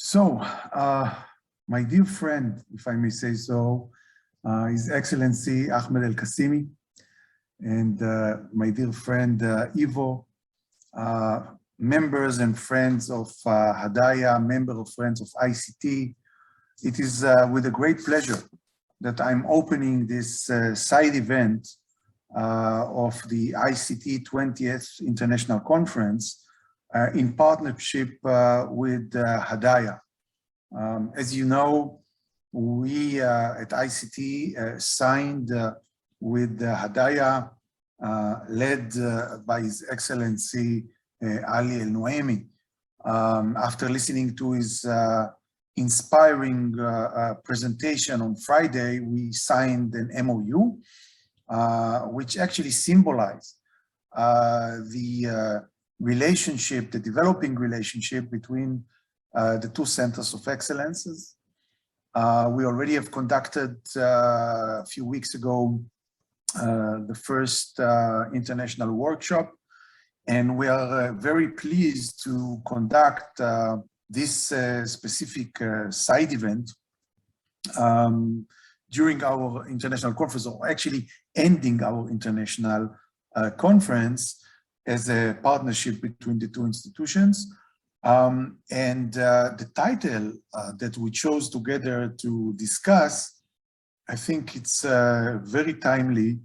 So, my dear friend, if I may say so, His Excellency Ahmed Qasimi, and my dear friend Ivo, members and friends of Hedayah, member of Friends of ICT. It is with a great pleasure that I'm opening this side event of the ICT 20th International Conference in partnership with Hedayah. As you know, we at ICT signed with Hedayah, led by His Excellency Ali El-Noemi. After listening to his inspiring presentation on Friday, we signed an MOU, which actually symbolized the relationship, the developing relationship between the two centers of excellences. We already have conducted a few weeks ago the first international workshop, and we are very pleased to conduct this specific side event during our international conference, or actually ending our international conference as a partnership between the two institutions. The title that we chose together to discuss, I think it's very timely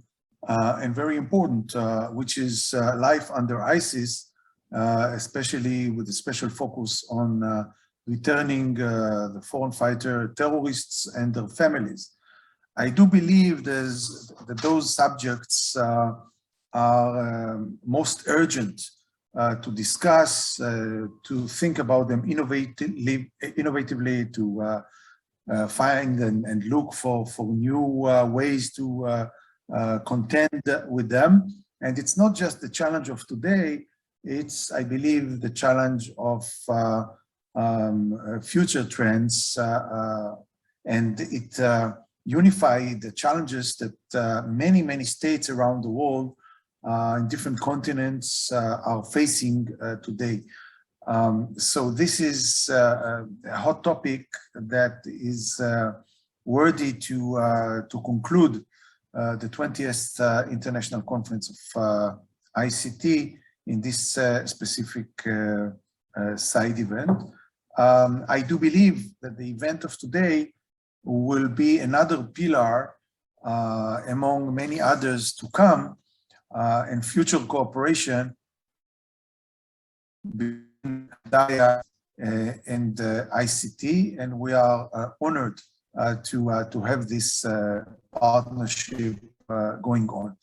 and very important, which is life under ISIS, especially with a special focus on returning the foreign fighter terrorists and their families. I do believe that those subjects are most urgent to discuss, to think about them innovatively, to find and look for new ways to contend with them. And it's not just the challenge of today, it's, I believe, the challenge of future trends, and it unified the challenges that many states around the world in different continents are facing today. So this is a hot topic that is worthy to conclude the 20th International Conference of ICT in this specific side event. I do believe that the event of today will be another pillar among many others to come and future cooperation between Hedayah and ICT, and we are honored to have this partnership going on.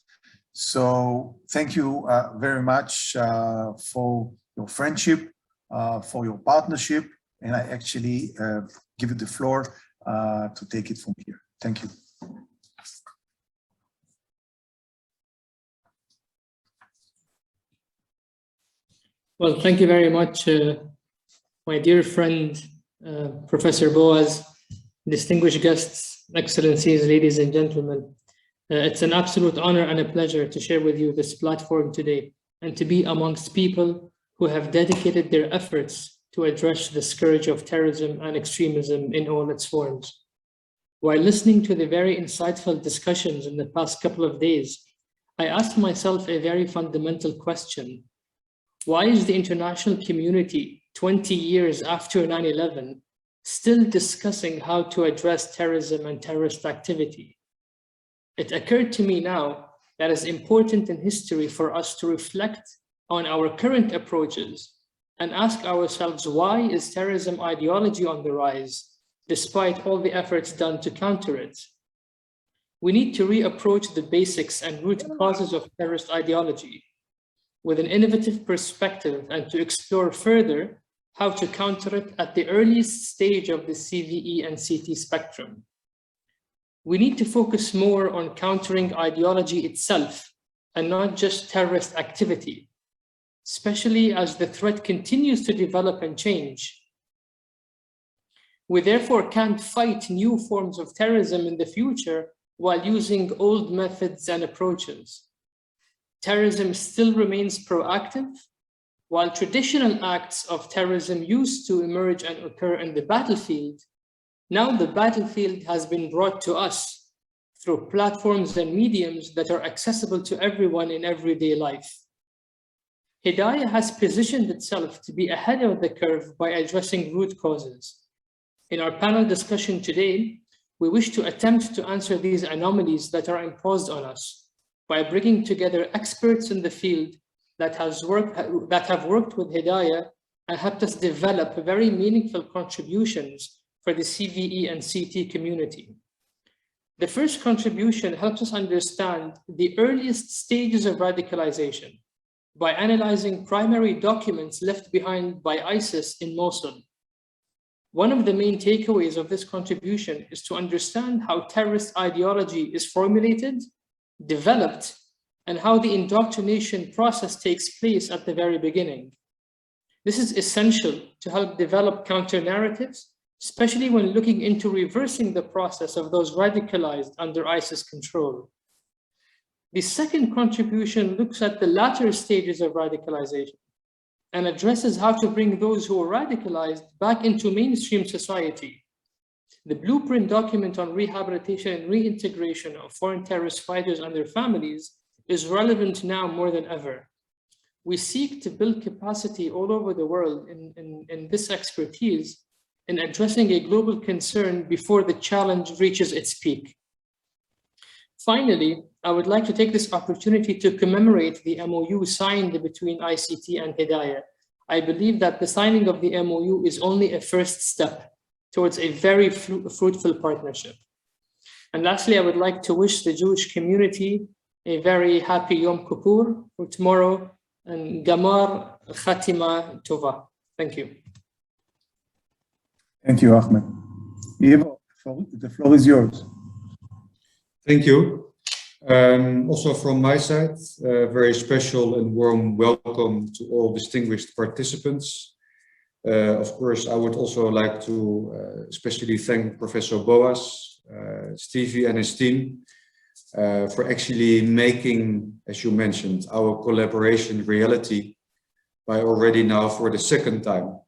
So thank you very much for your friendship, for your partnership, and I actually give you the floor to take it from here. Thank you. Well, thank you very much, my dear friend, Professor Boaz, distinguished guests, excellencies, ladies and gentlemen. It's an absolute honor and a pleasure to share with you this platform today and to be amongst people who have dedicated their efforts to address the scourge of terrorism and extremism in all its forms. While listening to the very insightful discussions in the past couple of days, I asked myself a very fundamental question. Why is the international community 20 years after 9/11 still discussing how to address terrorism and terrorist activity? It occurred to me now that it's important in history for us to reflect on our current approaches and ask ourselves, why is terrorism ideology on the rise, despite all the efforts done to counter it? We need to reapproach the basics and root causes of terrorist ideology with an innovative perspective, and to explore further how to counter it at the earliest stage of the CVE and CT spectrum. We need to focus more on countering ideology itself and not just terrorist activity, especially as the threat continues to develop and change. We therefore can't fight new forms of terrorism in the future while using old methods and approaches. Terrorism still remains proactive, While traditional acts of terrorism used to emerge and occur in the battlefield, now the battlefield has been brought to us through platforms and mediums that are accessible to everyone in everyday life. Hedayah has positioned itself to be ahead of the curve by addressing root causes. In our panel discussion today, we wish to attempt to answer these anomalies that are imposed on us by bringing together experts in the field that have worked with Hedayah and helped us develop very meaningful contributions for the CVE and CT community. The first contribution helps us understand the earliest stages of radicalization by analyzing primary documents left behind by ISIS in Mosul. One of the main takeaways of this contribution is to understand how terrorist ideology is formulated, developed, and how the indoctrination process takes place at the very beginning. This is essential to help develop counter-narratives, especially when looking into reversing the process of those radicalized under ISIS control. The second contribution looks at the latter stages of radicalization and addresses how to bring those who are radicalized back into mainstream society. The blueprint document on rehabilitation and reintegration of foreign terrorist fighters and their families is relevant now more than ever. We seek to build capacity all over the world in this expertise in addressing a global concern before the challenge reaches its peak. Finally, I would like to take this opportunity to commemorate the MOU signed between ICT and Hedayah. I believe that the signing of the MOU is only a first step towards a very fruitful partnership. And lastly, I would like to wish the Jewish community a very happy Yom Kippur for tomorrow and Gamar Khatima Tova. Thank you. Thank you, Ahmed. Ivo, the floor is yours. Thank you. Also from my side, very special and warm welcome to all distinguished participants. Of course, I would also like to especially thank Professor Boaz, Stevie and his team for actually making, as you mentioned, our collaboration reality by already now for the second time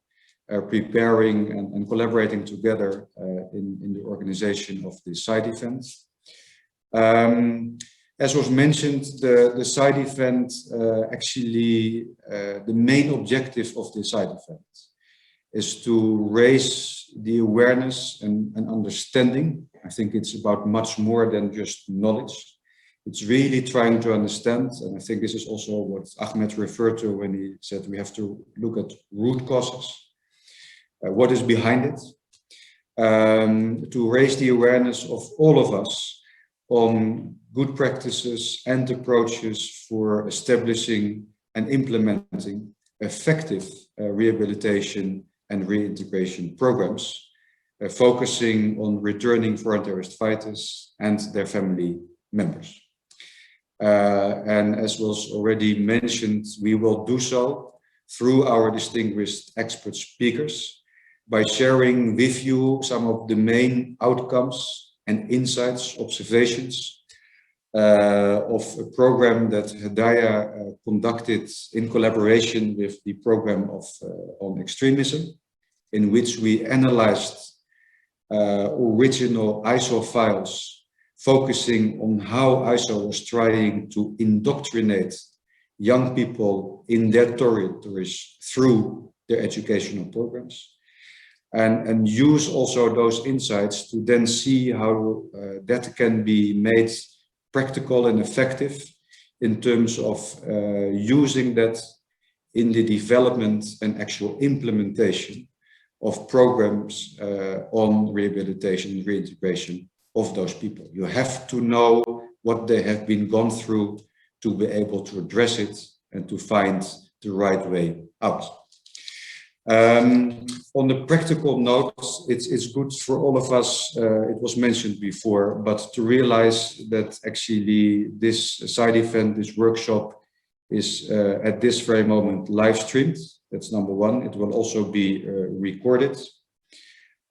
preparing and collaborating together in the organization of the side event. As was mentioned, the side event actually, the main objective of the side event is to raise the awareness and understanding. I think it's about much more than just knowledge. It's really trying to understand, and I think this is also what Ahmed referred to when he said we have to look at root causes, what is behind it, to raise the awareness of all of us on good practices and approaches for establishing and implementing effective rehabilitation and reintegration programs, focusing on returning foreign terrorist fighters and their family members. And as was already mentioned, we will do so through our distinguished expert speakers by sharing with you some of the main outcomes and insights, observations of a program that Hedayah conducted in collaboration with the program on extremism, in which we analyzed original ISO files focusing on how ISO was trying to indoctrinate young people in their territories through their educational programs, and use also those insights to then see how that can be made practical and effective in terms of using that in the development and actual implementation of programs on rehabilitation and reintegration of those people. You have to know what they have been gone through to be able to address it and to find the right way out. On the practical note, it's good for all of us, it was mentioned before, but to realize that actually this side event, this workshop is at this very moment live streamed. That's number one. It will also be recorded.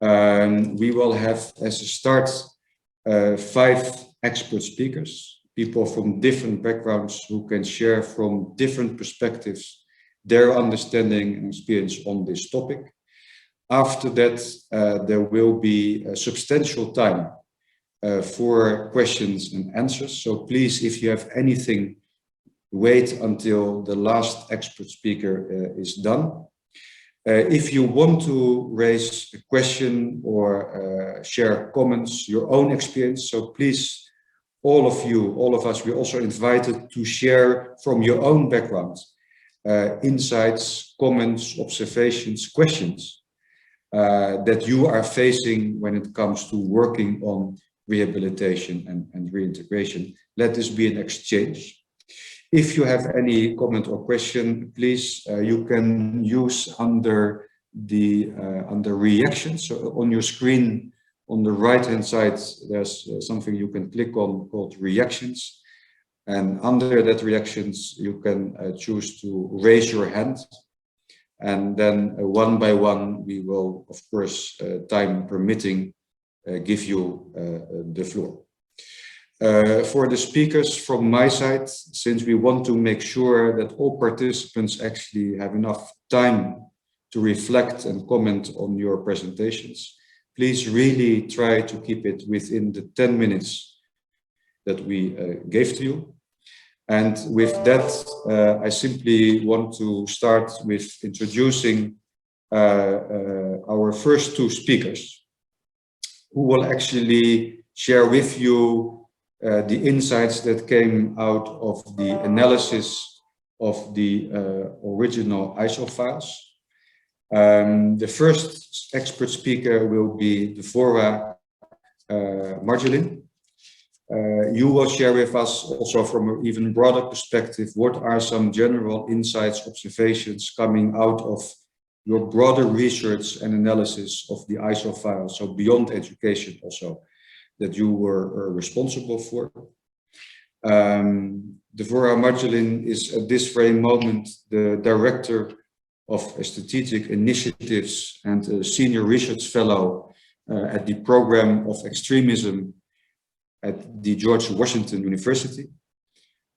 We will have as a start 5 expert speakers, people from different backgrounds who can share from different perspectives their understanding and experience on this topic. After that, there will be a substantial time for questions and answers. So please, if you have anything, wait until the last expert speaker is done. If you want to raise a question or share comments, your own experience, so please, all of you, all of us, we're also invited to share from your own background, insights, comments, observations, questions that you are facing when it comes to working on rehabilitation and reintegration. Let this be an exchange. If you have any comment or question, please, you can use under reactions. So on your screen, on the right-hand side, there's something you can click on called reactions. And under that reactions, you can choose to raise your hand. And then one by one, we will, of course, time permitting, give you the floor. For the speakers from my side, since we want to make sure that all participants actually have enough time to reflect and comment on your presentations, please really try to keep it within the 10 minutes that we gave to you. And with that, I simply want to start with introducing our first two speakers, who will actually share with you the insights that came out of the analysis of the original ISO files. The first expert speaker will be Devorah Margolin. You will share with us also from an even broader perspective, what are some general insights, observations coming out of your broader research and analysis of the ISO files, so beyond education also, that you were responsible for. Devorah Margolin is at this very moment the Director of Strategic Initiatives and a Senior Research Fellow at the Program of Extremism at the George Washington University.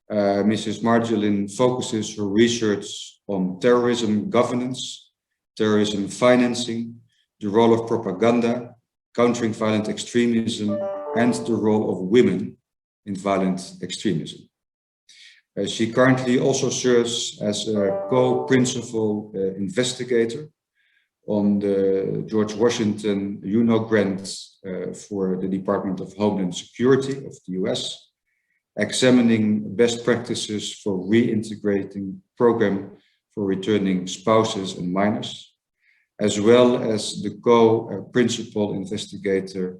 Mrs. Margolin focuses her research on terrorism governance, terrorism financing, the role of propaganda, countering violent extremism, and the role of women in violent extremism. She currently also serves as a co-principal investigator on the George Washington UNO grant for the Department of Homeland Security of the US, examining best practices for reintegrating program for returning spouses and minors, as well as the co-principal investigator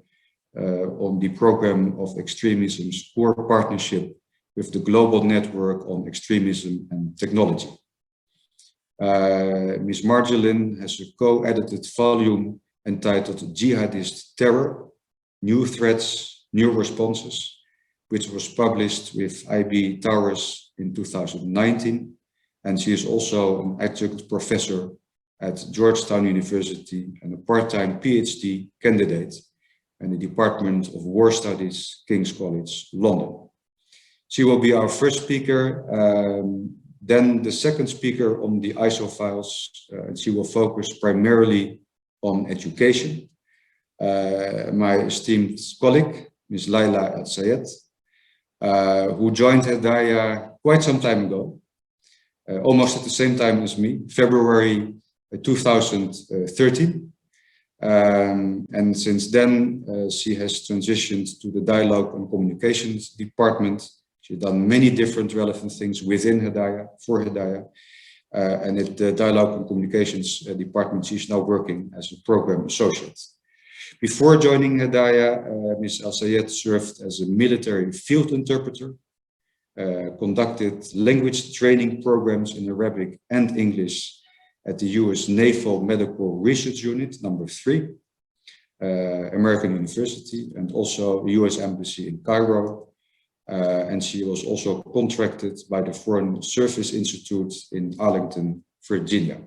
on the program of extremism's core partnership with the Global Network on Extremism and Technology. Ms. Margolin has a co-edited volume entitled Jihadist Terror, New Threats, New Responses, which was published with Abiye Towers in 2019. And she is also an adjunct professor at Georgetown University and a part-time PhD candidate in the Department of War Studies, King's College, London. She will be our first speaker. Then the second speaker on the ISO files, she will focus primarily on education. My esteemed colleague, Ms. Lilah at Sagit, who joined Hedayah quite some time ago, almost at the same time as me, February 2013. And since then, she has transitioned to the Dialogue and Communications Department. She's done many different relevant things within Hedayah, for Hedayah. And at the Dialogue and Communications Department, she's now working as a program associate. Before joining Hedayah, Ms. Al-Sayed served as a military field interpreter, conducted language training programs in Arabic and English at the US Naval Medical Research Unit, number 3, American University, and also the US Embassy in Cairo. And she was also contracted by the Foreign Service Institute in Arlington, Virginia.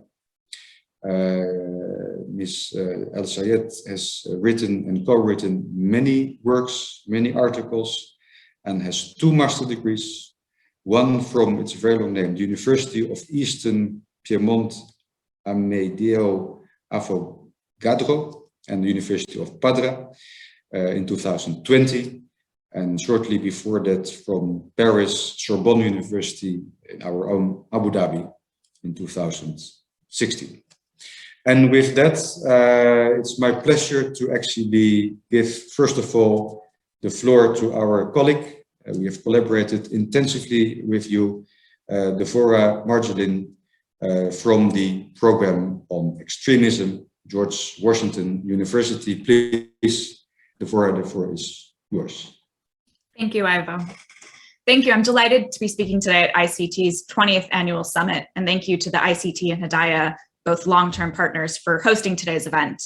Ms. Al-Sayed has written and co-written many works, many articles, and has 2 master degrees, one from, it's a very long name, the University of Eastern Piedmont Amedeo Avogadro and the University of Padua in 2020. And shortly before that from Paris, Sorbonne University in our own Abu Dhabi in 2016. And with that, it's my pleasure to actually give, first of all, the floor to our colleague. We have collaborated intensively with you, Devorah Margolin, from the program on extremism, George Washington University. Please, Devorah, the floor is yours. Thank you, Ivo. Thank you. I'm delighted to be speaking today at ICT's 20th annual summit, and thank you to the ICT and Hedayah, both long-term partners, for hosting today's event.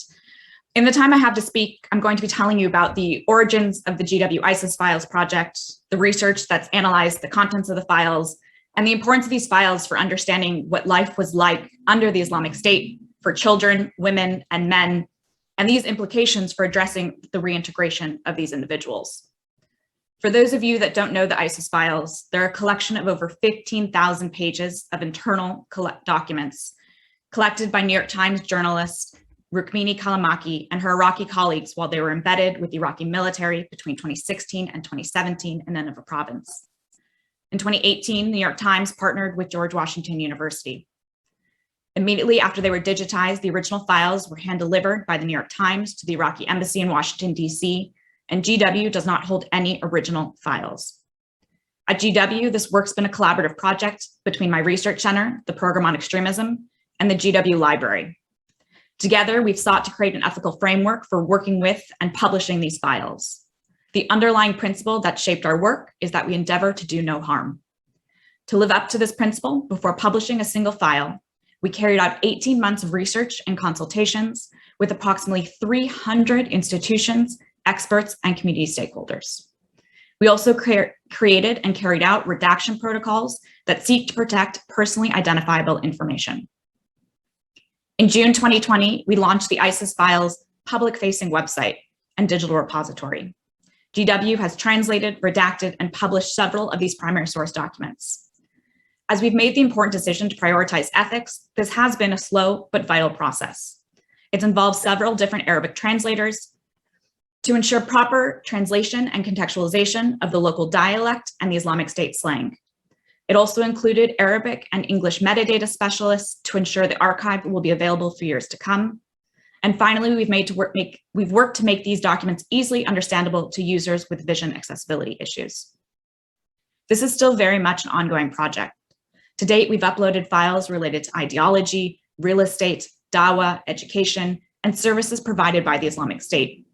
In the time I have to speak, I'm going to be telling you about the origins of the GW ISIS Files project, the research that's analyzed the contents of the files, and the importance of these files for understanding what life was like under the Islamic State for children, women, and men, and these implications for addressing the reintegration of these individuals. For those of you that don't know the ISIS files, they're a collection of over 15,000 pages of internal documents collected by New York Times journalist Rukmini Callimachi and her Iraqi colleagues while they were embedded with the Iraqi military between 2016 and 2017 in Nineveh province. In 2018, New York Times partnered with George Washington University. Immediately after they were digitized, the original files were hand-delivered by the New York Times to the Iraqi embassy in Washington, D.C., and GW does not hold any original files. At GW, this work's been a collaborative project between my research center, the Program on Extremism, and the GW Library. Together, we've sought to create an ethical framework for working with and publishing these files. The underlying principle that shaped our work is that we endeavor to do no harm. To live up to this principle, before publishing a single file, we carried out 18 months of research and consultations with approximately 300 institutions, experts, and community stakeholders. We also created and carried out redaction protocols that seek to protect personally identifiable information. In June 2020, we launched the ISIS Files public-facing website and digital repository. GW has translated, redacted, and published several of these primary source documents. As we've made the important decision to prioritize ethics, this has been a slow but vital process. It's involved several different Arabic translators to ensure proper translation and contextualization of the local dialect and the Islamic State slang. It also included Arabic and English metadata specialists to ensure the archive will be available for years to come. And finally, we've worked to make these documents easily understandable to users with vision accessibility issues. This is still very much an ongoing project. To date, we've uploaded files related to ideology, real estate, dawah, education, and services provided by the Islamic State.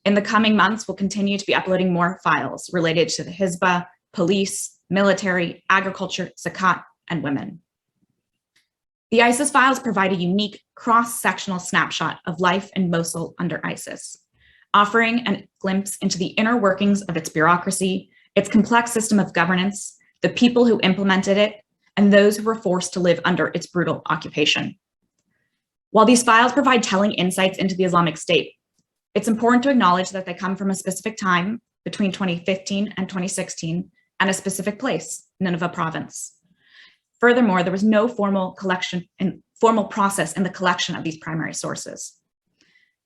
In the coming months, we'll continue to be uploading more files related to the Hizbah, police, military, agriculture, Sagit, and women. The ISIS files provide a unique cross-sectional snapshot of life in Mosul under ISIS, offering a glimpse into the inner workings of its bureaucracy, its complex system of governance, the people who implemented it, and those who were forced to live under its brutal occupation. While these files provide telling insights into the Islamic State, it's important to acknowledge that they come from a specific time between 2015 and 2016 and a specific place, Nineveh province. Furthermore, there was no formal process in the collection of these primary sources.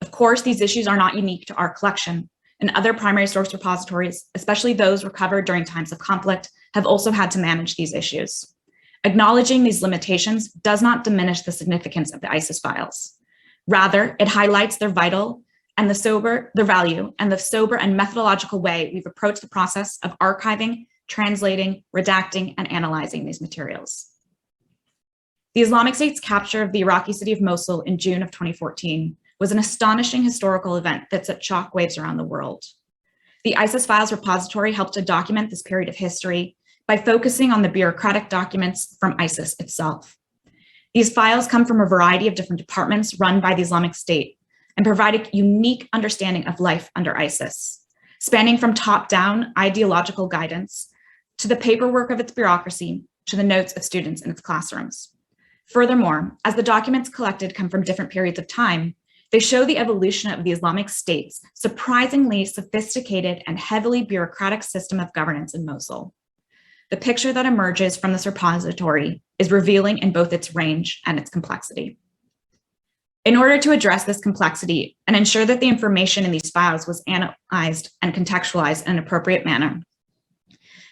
Of course, these issues are not unique to our collection, and other primary source repositories, especially those recovered during times of conflict, have also had to manage these issues. Acknowledging these limitations does not diminish the significance of the ISIS files. Rather, it highlights their value and the sober and methodological way we've approached the process of archiving, translating, redacting, and analyzing these materials. The Islamic State's capture of the Iraqi city of Mosul in June of 2014 was an astonishing historical event that set shockwaves around the world. The ISIS Files repository helped to document this period of history by focusing on the bureaucratic documents from ISIS itself. These files come from a variety of different departments run by the Islamic State and provide a unique understanding of life under ISIS, spanning from top-down ideological guidance to the paperwork of its bureaucracy to the notes of students in its classrooms. Furthermore, as the documents collected come from different periods of time, they show the evolution of the Islamic State's surprisingly sophisticated and heavily bureaucratic system of governance in Mosul. the picture that emerges from this repository is revealing in both its range and its complexity. In order to address this complexity and ensure that the information in these files was analyzed and contextualized in an appropriate manner,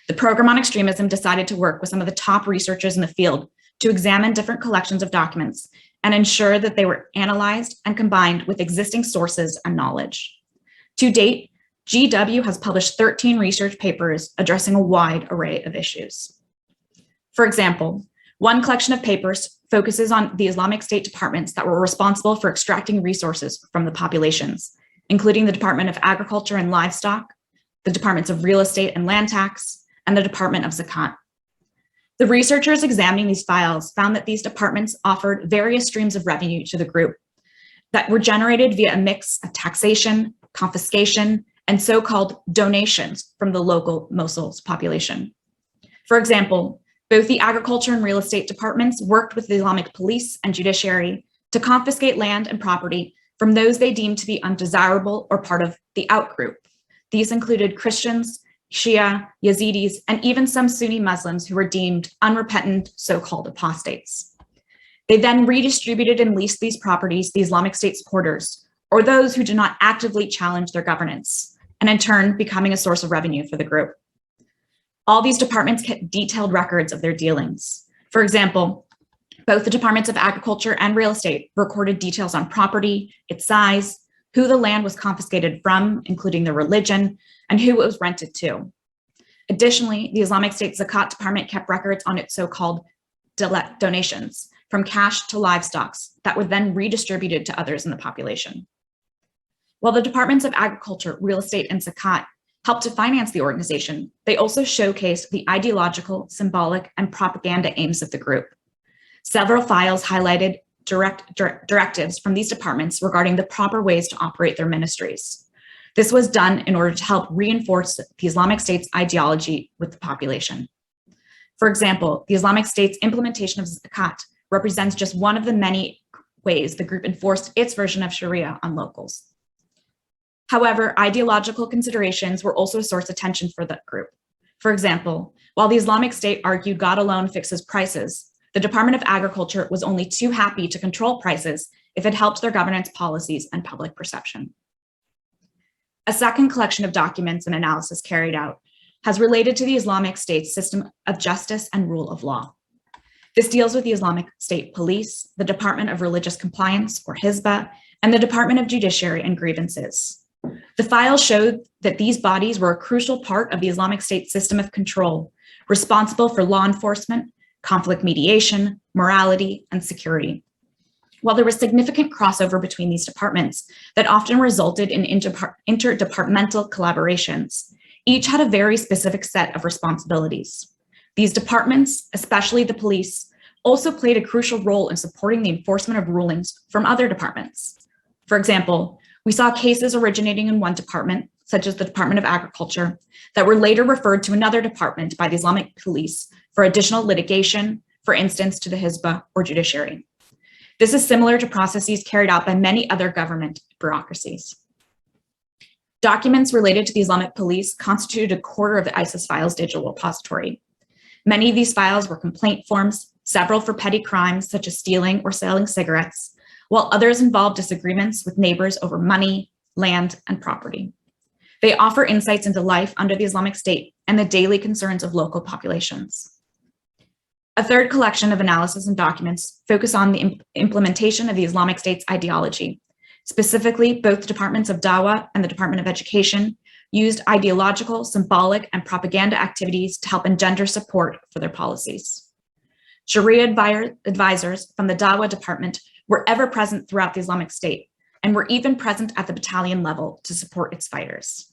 the Program on Extremism decided to work with some of the top researchers in the field to examine different collections of documents and ensure that they were analyzed and combined with existing sources and knowledge. To date, GW has published 13 research papers addressing a wide array of issues. For example, one collection of papers focuses on the Islamic State departments that were responsible for extracting resources from the populations, including the Department of Agriculture and Livestock, the Departments of Real Estate and Land Tax, and the Department of Zakat. The researchers examining these files found that these departments offered various streams of revenue to the group that were generated via a mix of taxation, confiscation, and so-called donations from the local Mosul's population. For example, both the Agriculture and Real Estate departments worked with the Islamic police and judiciary to confiscate land and property from those they deemed to be undesirable or part of the out-group. These included Christians, Shia, Yazidis, and even some Sunni Muslims who were deemed unrepentant so-called apostates. They then redistributed and leased these properties to the Islamic State supporters, or those who did not actively challenge their governance, and in turn becoming a source of revenue for the group. All these departments kept detailed records of their dealings. For example, both the Departments of Agriculture and Real Estate recorded details on property, its size, who the land was confiscated from, including the religion, and who it was rented to. Additionally, the Islamic State Zakat Department kept records on its so-called donations, from cash to livestock, that were then redistributed to others in the population. While the Departments of Agriculture, Real Estate, and Zakat helped to finance the organization, they also showcased the ideological, symbolic, and propaganda aims of the group. Several files highlighted directives from these departments regarding the proper ways to operate their ministries. This was done in order to help reinforce the Islamic State's ideology with the population. For example, the Islamic State's implementation of Zakat represents just one of the many ways the group enforced its version of Sharia on locals. However, ideological considerations were also a source of tension for the group. For example, while the Islamic State argued God alone fixes prices, the Department of Agriculture was only too happy to control prices if it helped their governance policies and public perception. A second collection of documents and analysis carried out has related to the Islamic State's system of justice and rule of law. This deals with the Islamic State Police, the Department of Religious Compliance, or Hizbah, and the Department of Judiciary and Grievances. The files showed that these bodies were a crucial part of the Islamic State system of control, responsible for law enforcement, conflict mediation, morality, and security. While there was significant crossover between these departments that often resulted in interdepartmental collaborations, each had a very specific set of responsibilities. These departments, especially the police, also played a crucial role in supporting the enforcement of rulings from other departments. For example, we saw cases originating in one department, such as the Department of Agriculture, that were later referred to another department by the Islamic police for additional litigation, for instance, to the Hizbah or judiciary. This is similar to processes carried out by many other government bureaucracies. Documents related to the Islamic police constituted a quarter of the ISIS files digital repository. Many of these files were complaint forms, several for petty crimes such as stealing or selling cigarettes, while others involved disagreements with neighbors over money, land, and property. They offer insights into life under the Islamic State and the daily concerns of local populations. A third collection of analysis and documents focus on the implementation of the Islamic State's ideology. Specifically, both the Departments of Dawah and the Department of Education used ideological, symbolic, and propaganda activities to help engender support for their policies. Sharia advisors from the Dawah department were ever present throughout the Islamic State and were even present at the battalion level to support its fighters.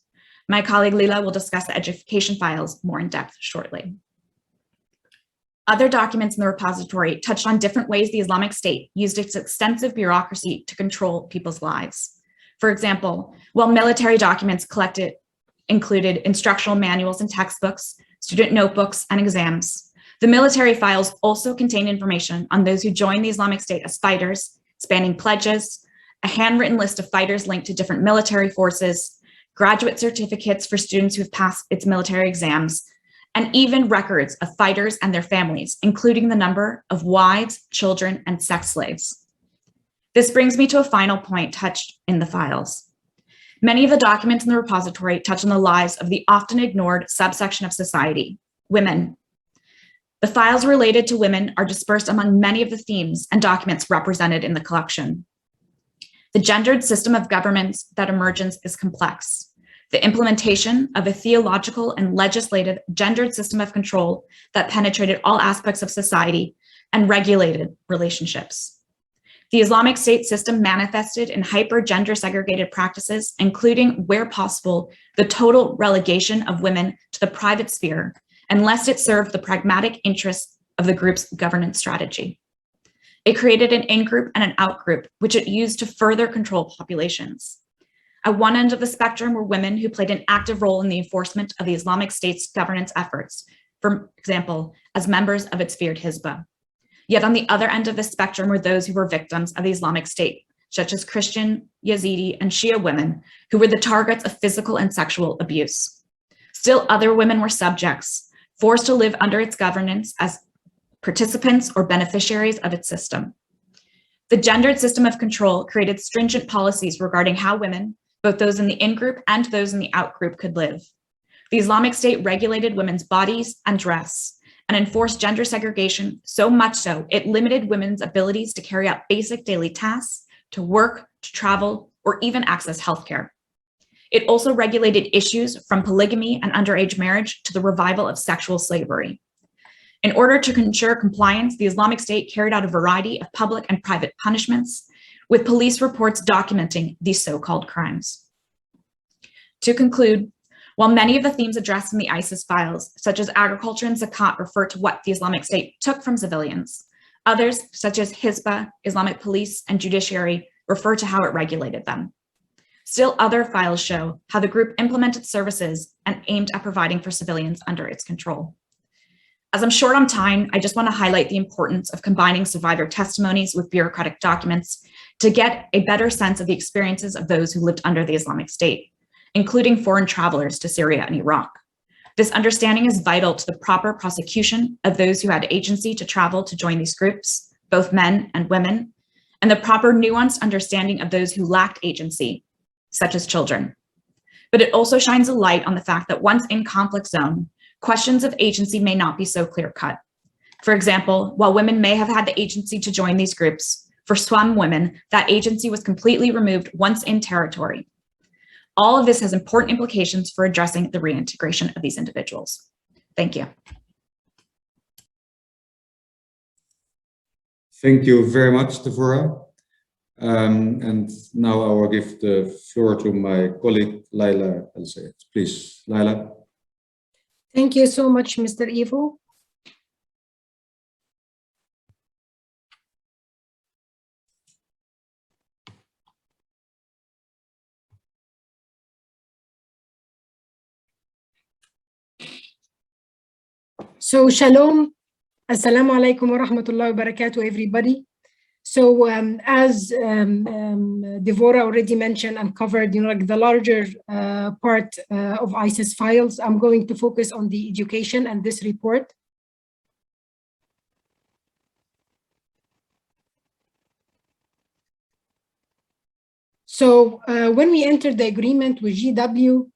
My colleague Lilah will discuss the education files more in depth shortly. Other documents in the repository touched on different ways the Islamic State used its extensive bureaucracy to control people's lives. For example, while military documents collected included instructional manuals and textbooks, student notebooks, and exams, the military files also contain information on those who joined the Islamic State as fighters, spanning pledges, a handwritten list of fighters linked to different military forces, graduate certificates for students who have passed its military exams, and even records of fighters and their families, including the number of wives, children, and sex slaves. This brings me to a final point touched in the files. Many of the documents in the repository touch on the lives of the often ignored subsection of society, women. The files related to women are dispersed among many of the themes and documents represented in the collection. The gendered system of governance that emerges is complex. The implementation of a theological and legislative gendered system of control that penetrated all aspects of society and regulated relationships. The Islamic State system manifested in hyper-gender segregated practices, including, where possible, the total relegation of women to the private sphere, unless it served the pragmatic interests of the group's governance strategy. It created an in-group and an out-group, which it used to further control populations. At one end of the spectrum were women who played an active role in the enforcement of the Islamic State's governance efforts, for example, as members of its feared Hizbah. Yet on the other end of the spectrum were those who were victims of the Islamic State, such as Christian, Yazidi, and Shia women, who were the targets of physical and sexual abuse. Still, other women were subjects, forced to live under its governance as participants or beneficiaries of its system. The gendered system of control created stringent policies regarding how women, both those in the in-group and those in the out-group, could live. The Islamic State regulated women's bodies and dress, and enforced gender segregation so much so it limited women's abilities to carry out basic daily tasks, to work, to travel, or even access healthcare. It also regulated issues from polygamy and underage marriage to the revival of sexual slavery. In order to ensure compliance, the Islamic State carried out a variety of public and private punishments, with police reports documenting these so-called crimes. To conclude, while many of the themes addressed in the ISIS files, such as agriculture and zakat, refer to what the Islamic State took from civilians, others, such as Hizbah, Islamic police, and judiciary, refer to how it regulated them. Still, other files show how the group implemented services and aimed at providing for civilians under its control. As I'm short on time, I just want to highlight the importance of combining survivor testimonies with bureaucratic documents to get a better sense of the experiences of those who lived under the Islamic State, including foreign travelers to Syria and Iraq. This understanding is vital to the proper prosecution of those who had agency to travel to join these groups, both men and women, and the proper nuanced understanding of those who lacked agency, such as children. But it also shines a light on the fact that once in conflict zone, questions of agency may not be so clear-cut. For example, while women may have had the agency to join these groups, for some women, that agency was completely removed once in territory. All of this has important implications for addressing the reintegration of these individuals. Thank you. Thank you very much, Devorah. And now I will give the floor to my colleague, Lilah. Please, Lilah. Thank you so much, Mr. Ivo. So, shalom, assalamu alaikum wa rahmatullahi wa barakatuh, everybody. So, as Devorah already mentioned and covered, like the larger part of ISIS files, I'm going to focus on the education and this report. So, when we entered the agreement with GW,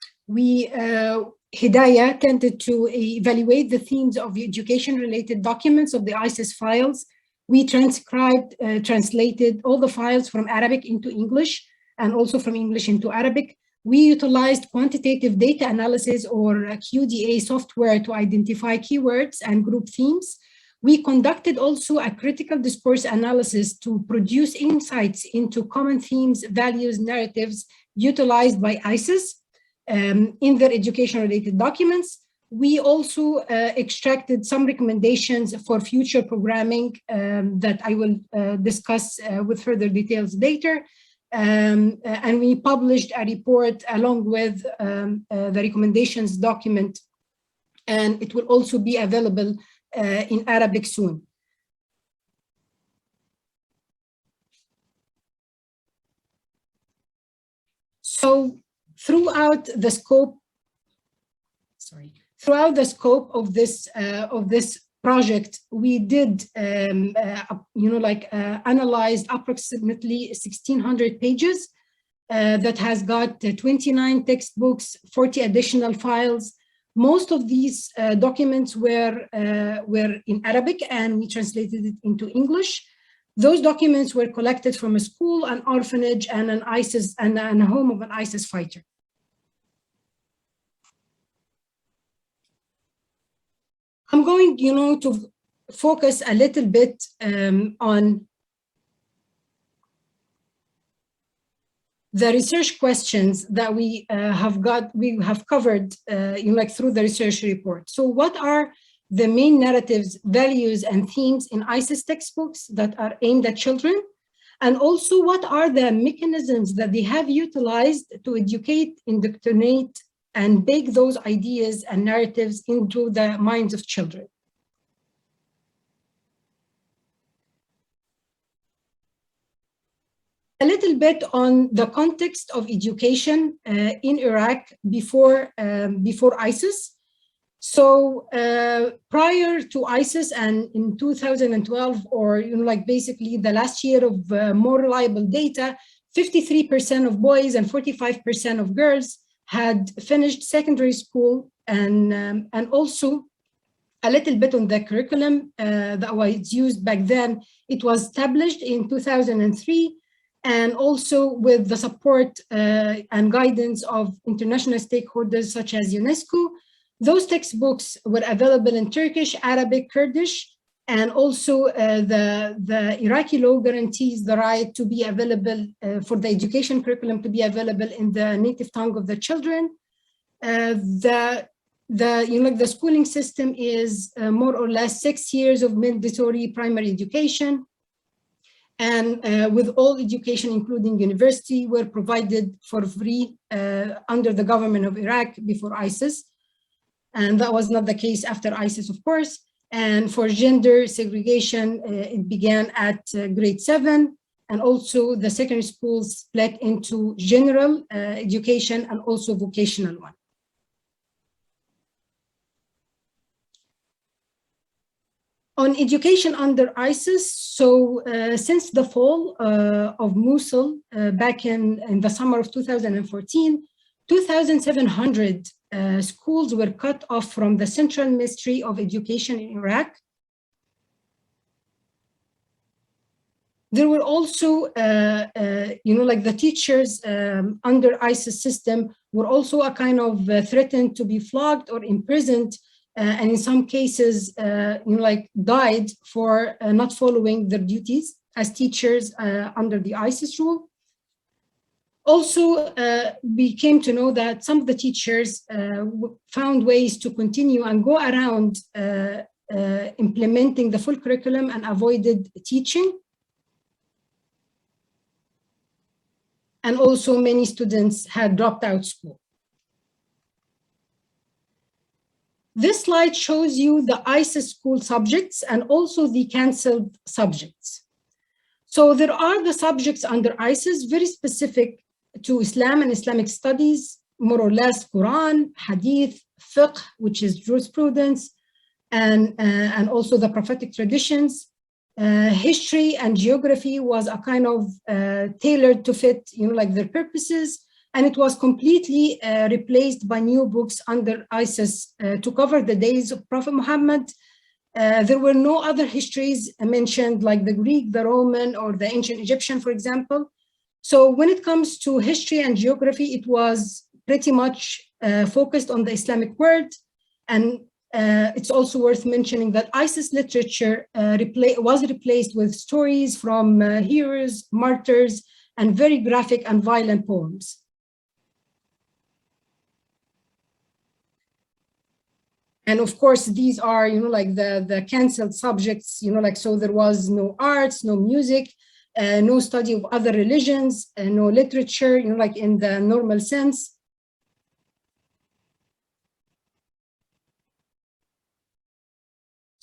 Hedayah tended to evaluate the themes of the education-related documents of the ISIS files. We transcribed, translated all the files from Arabic into English and also from English into Arabic. We utilized quantitative data analysis or QDA software to identify keywords and group themes. We conducted also a critical discourse analysis to produce insights into common themes, values, narratives utilized by ISIS in their education-related documents. We also extracted some recommendations for future programming that I will discuss with further details later. And we published a report along with the recommendations document, and it will also be available in Arabic soon. So throughout the scope Throughout the scope of this project, we did, analyzed approximately 1,600 pages that has got 29 textbooks, 40 additional files. Most of these documents were in Arabic, and we translated it into English. Those documents were collected from a school, an orphanage, and an ISIS and a home of an ISIS fighter. I'm going, to focus a little bit on the research questions that we have covered, through the research report. So, what are the main narratives, values, and themes in ISIS textbooks that are aimed at children? And also, what are the mechanisms that they have utilized to educate, indoctrinate, and bake those ideas and narratives into the minds of children? A little bit on the context of education in Iraq before ISIS. So prior to ISIS, and in 2012, or basically the last year of more reliable data, 53% of boys and 45% of girls had finished secondary school, and also a little bit on the curriculum that was used back then. It was established in 2003, and also with the support and guidance of international stakeholders such as UNESCO. Those textbooks were available in Turkish, Arabic, Kurdish, and also the Iraqi law guarantees the right to be available for the education curriculum to be available in the native tongue of the children. The schooling system is more or less 6 years of mandatory primary education, and with all education, including university, were provided for free under the government of Iraq before ISIS. And that was not the case after ISIS, of course. And for gender segregation, it began at grade 7, and also the secondary schools split into general education and also vocational one. On education under ISIS, so since the fall of Mosul back in the summer of 2014, 2,700 schools were cut off from the Central Ministry of Education in Iraq. There were also, the teachers under ISIS system were also a kind of threatened to be flogged or imprisoned, and in some cases, died for not following their duties as teachers under the ISIS rule. Also, we came to know that some of the teachers found ways to continue and go around implementing the full curriculum and avoided teaching. And also many students had dropped out school. This slide shows you the ISIS school subjects and also the canceled subjects. So there are the subjects under ISIS very specific to Islam and Islamic studies, more or less Quran, Hadith, Fiqh, which is jurisprudence, and also the prophetic traditions. History and geography was a kind of tailored to fit, their purposes, and it was completely replaced by new books under ISIS to cover the days of Prophet Muhammad. There were no other histories mentioned, like the Greek, the Roman, or the ancient Egyptian, for example. So when it comes to history and geography, it was pretty much focused on the Islamic world. And it's also worth mentioning that ISIS literature was replaced with stories from heroes, martyrs, and very graphic and violent poems. And of course, these are, the canceled subjects, so there was no arts, no music, no study of other religions, no literature, in the normal sense.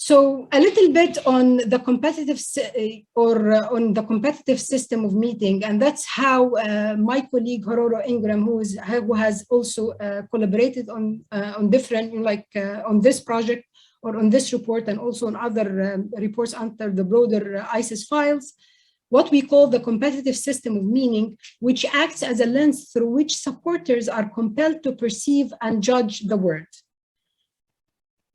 So a little bit on the competitive on the competitive system of meeting, and that's how my colleague Hororo Ingram, who has also collaborated on different on this project or on this report and also on other reports under the broader ISIS files, what we call the competitive system of meaning, which acts as a lens through which supporters are compelled to perceive and judge the world.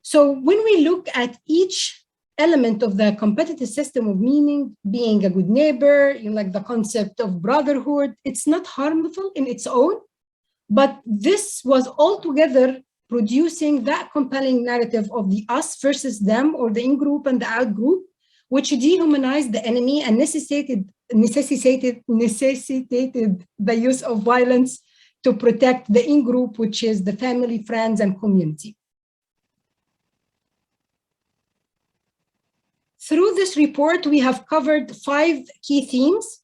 So when we look at each element of the competitive system of meaning, being a good neighbor, like the concept of brotherhood, it's not harmful in its own, but this was altogether producing that compelling narrative of the us versus them, or the in-group and the out-group, which dehumanized the enemy and necessitated the use of violence to protect the in-group, which is the family, friends, and community. Through this report, we have covered 5 key themes.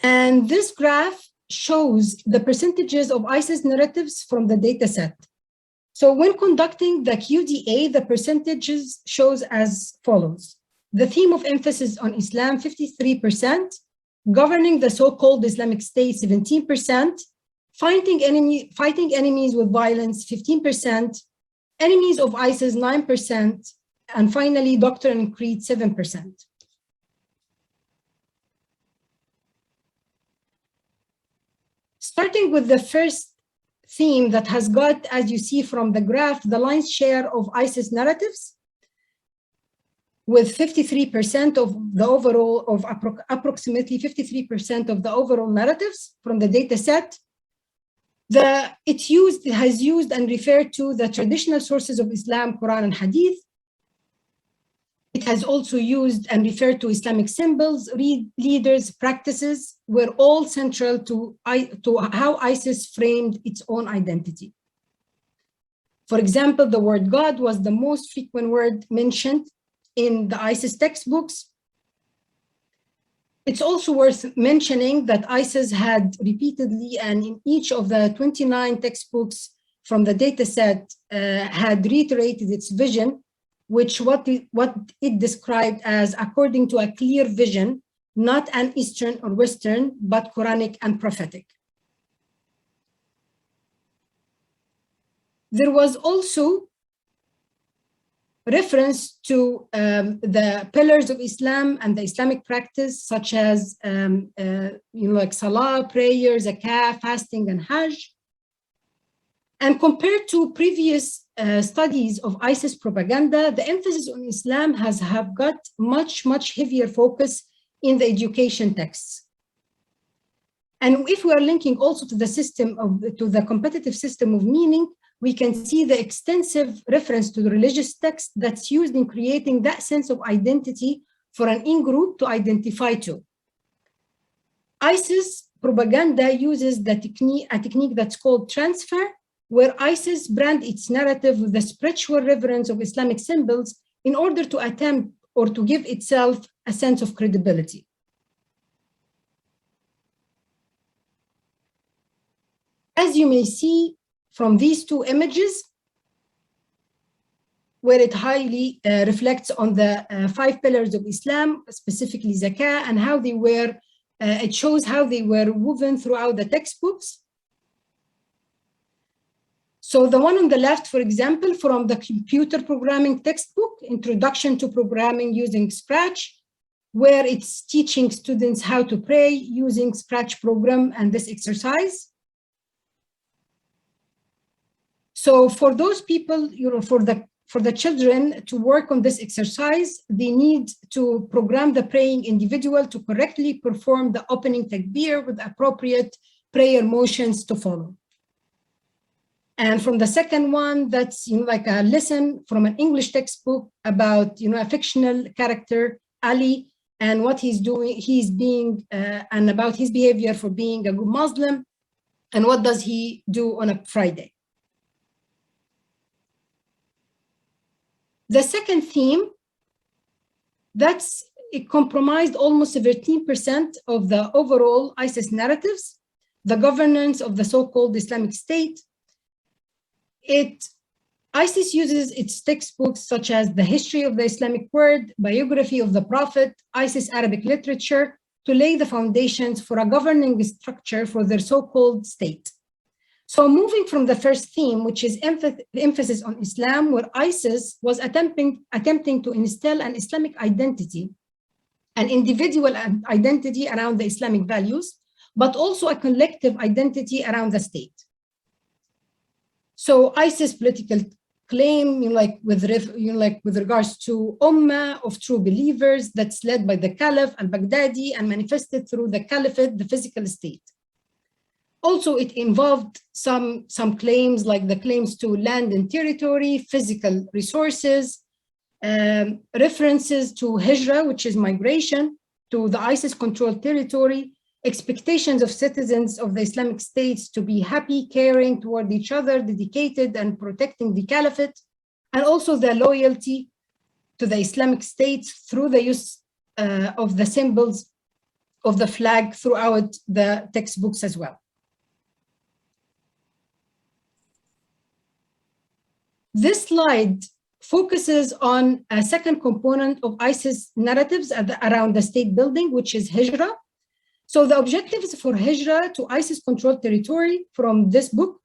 And this graph shows the percentages of ISIS narratives from the data set. So when conducting the QDA, the percentages shows as follows. The theme of emphasis on Islam, 53%, governing the so-called Islamic State, 17%, fighting enemies with violence, 15%, enemies of ISIS, 9%, and finally, doctrine and creed, 7%. Starting with the first theme that has got, as you see from the graph, the lion's share of ISIS narratives, with 53% of the overall, approximately 53% of the overall narratives from the data set. It has used and referred to the traditional sources of Islam, Quran and Hadith. It has also used and referred to Islamic symbols, leaders, practices, were all central to how ISIS framed its own identity. For example, the word God was the most frequent word mentioned in the ISIS textbooks. It's also worth mentioning that ISIS had repeatedly, and in each of the 29 textbooks from the data set, had reiterated its vision, which what it described as according to a clear vision, not an Eastern or Western, but Quranic and prophetic. There was also reference to the pillars of Islam and the Islamic practice, such as like Salah, prayer, Zakah, fasting, and Hajj. And compared to previous studies of ISIS propaganda, the emphasis on Islam have got much heavier focus in the education texts. And if we are linking also to the competitive system of meaning, we can see the extensive reference to the religious text that's used in creating that sense of identity for an in-group to identify to. ISIS propaganda uses a technique that's called transfer, where ISIS brand its narrative with the spiritual reverence of Islamic symbols in order to attempt or to give itself a sense of credibility. As you may see from these 2 images, where it highly reflects on the 5 pillars of Islam, specifically Zakah, and how they were, it shows how they were woven throughout the textbooks. So the one on the left, for example, from the computer programming textbook, Introduction to Programming Using Scratch, where it's teaching students how to pray using Scratch program and this exercise. So for those people, for the children to work on this exercise, they need to program the praying individual to correctly perform the opening takbir with appropriate prayer motions to follow. And from the second one, that's like a lesson from an English textbook about a fictional character, Ali, and what he's doing, and about his behavior for being a good Muslim, and what does he do on a Friday. The second theme, it comprised almost 13% of the overall ISIS narratives, the governance of the so-called Islamic State. It ISIS uses its textbooks such as the History of the Islamic Word, Biography of the Prophet, ISIS Arabic literature to lay the foundations for a governing structure for their so-called state. So moving from the first theme, which is emphasis on Islam, where ISIS was attempting to instill an Islamic identity, an individual identity around the Islamic values, but also a collective identity around the state. So ISIS political claim, with regards to Ummah of true believers that's led by the Caliph al-Baghdadi and manifested through the Caliphate, the physical state. Also, it involved some claims like the claims to land and territory, physical resources, references to hijrah, which is migration, to the ISIS-controlled territory, expectations of citizens of the Islamic states to be happy, caring toward each other, dedicated and protecting the caliphate, and also the loyalty to the Islamic states through the use of the symbols of the flag throughout the textbooks as well. This slide focuses on a second component of ISIS narratives around the state building, which is hijrah. So the objectives for hijrah to ISIS-controlled territory from this book,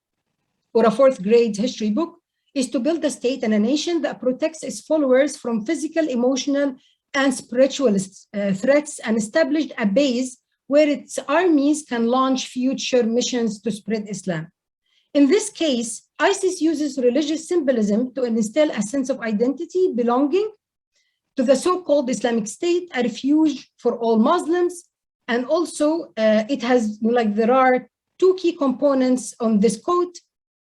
or a fourth grade history book, is to build a state and a nation that protects its followers from physical, emotional, and spiritual threats, and established a base where its armies can launch future missions to spread Islam. In this case, ISIS uses religious symbolism to instill a sense of identity, belonging to the so-called Islamic State, a refuge for all Muslims. And also, it has, there are two key components on this quote.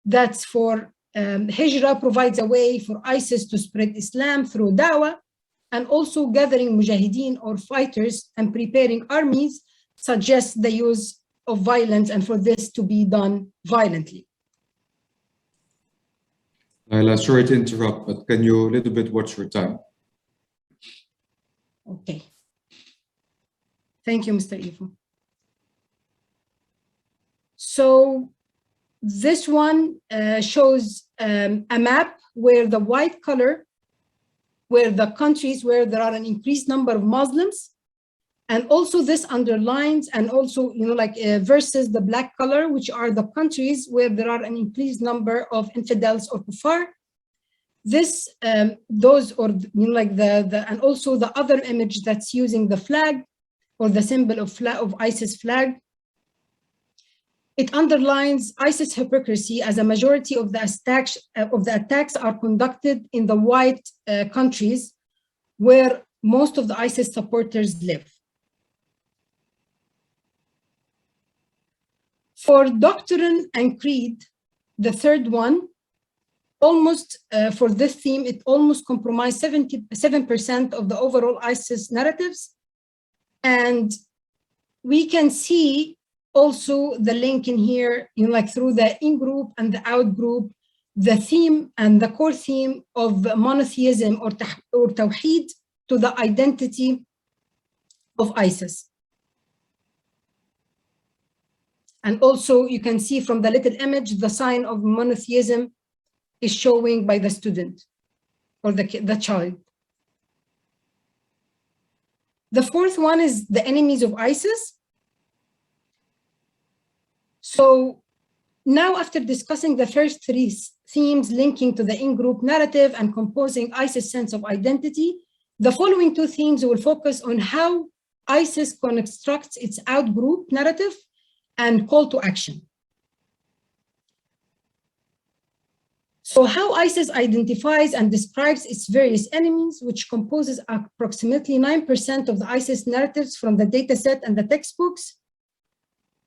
That's for hijrah provides a way for ISIS to spread Islam through dawah, and also gathering mujahideen or fighters and preparing armies suggests the use of violence, and for this to be done violently. Lilah, sorry to interrupt, but can you a little bit watch your time? Okay. Thank you, Mr. Ivo. So this one shows a map where the white color, where the countries where there are an increased number of Muslims, and also this underlines, and also versus the black color, which are the countries where there are an increased number of infidels or kuffar. This, those, or and also the other image that's using the flag or the symbol of ISIS flag. It underlines ISIS hypocrisy, as a majority of the attacks are conducted in the white countries where most of the ISIS supporters live. For doctrine and creed, the third one, almost for this theme, it almost comprised 77% of the overall ISIS narratives. And we can see also the link in here, through the in-group and the out-group, the theme and the core theme of monotheism or tawheed to the identity of ISIS. And also you can see from the little image, the sign of monotheism is showing by the student or the child. The fourth one is the enemies of ISIS. So now, after discussing the first three themes linking to the in-group narrative and composing ISIS' sense of identity, the following two themes will focus on how ISIS constructs its out-group narrative and call to action. So how ISIS identifies and describes its various enemies, which composes approximately 9% of the ISIS narratives from the dataset and the textbooks.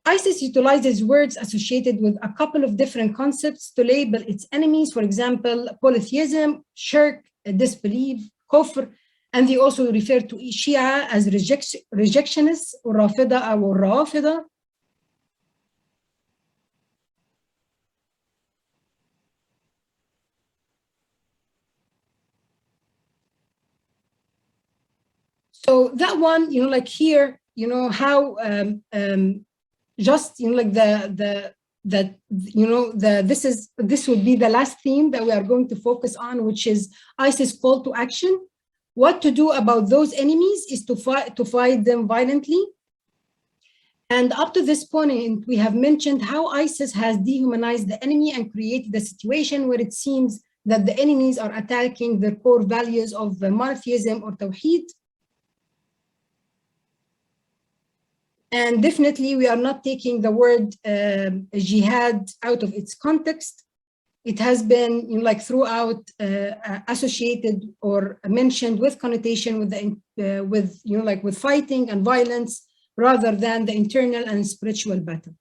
ISIS utilizes words associated with a couple of different concepts to label its enemies, for example, polytheism, shirk, disbelief, kufr, and they also refer to Shia as rejectionists, or Rafida or Rafida. So that one, like here, how just, the that, you know, this would be the last theme that we are going to focus on, which is ISIS call to action. What to do about those enemies is to fight them violently. And up to this point, we have mentioned how ISIS has dehumanized the enemy and created a situation where it seems that the enemies are attacking the core values of monotheism or tawheed. And definitely, we are not taking the word jihad out of its context. It has been, you know, like throughout associated or mentioned with connotation with you know, like with fighting and violence, rather than the internal and spiritual battle.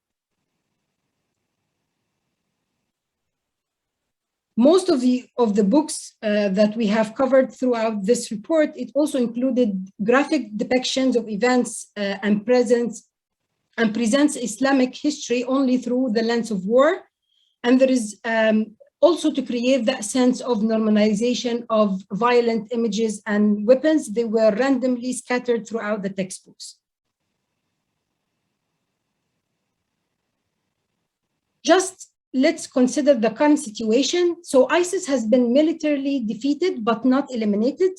Most of the books that we have covered throughout this report, it also included graphic depictions of events and presents Islamic history only through the lens of war. And there is also to create that sense of normalization of violent images and weapons. They were randomly scattered throughout the textbooks. Just let's consider the current situation. So ISIS has been militarily defeated, but not eliminated.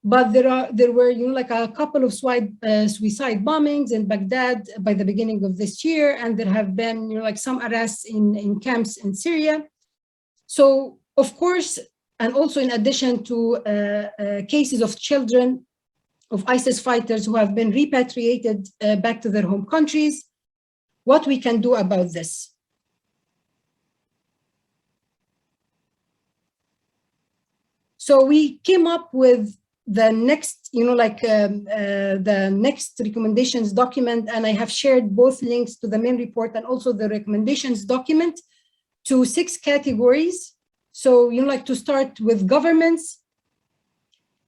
But there were, you know, like a couple of suicide bombings in Baghdad by the beginning of this year, and there have been, you know, like some arrests in camps in Syria. So of course, and also in addition to cases of children of ISIS fighters who have been repatriated back to their home countries, what we can do about this? So we came up with the next, you know, like the next recommendations document, and I have shared both links to the main report and also the recommendations document to 6 categories. So, you know, like to start with governments,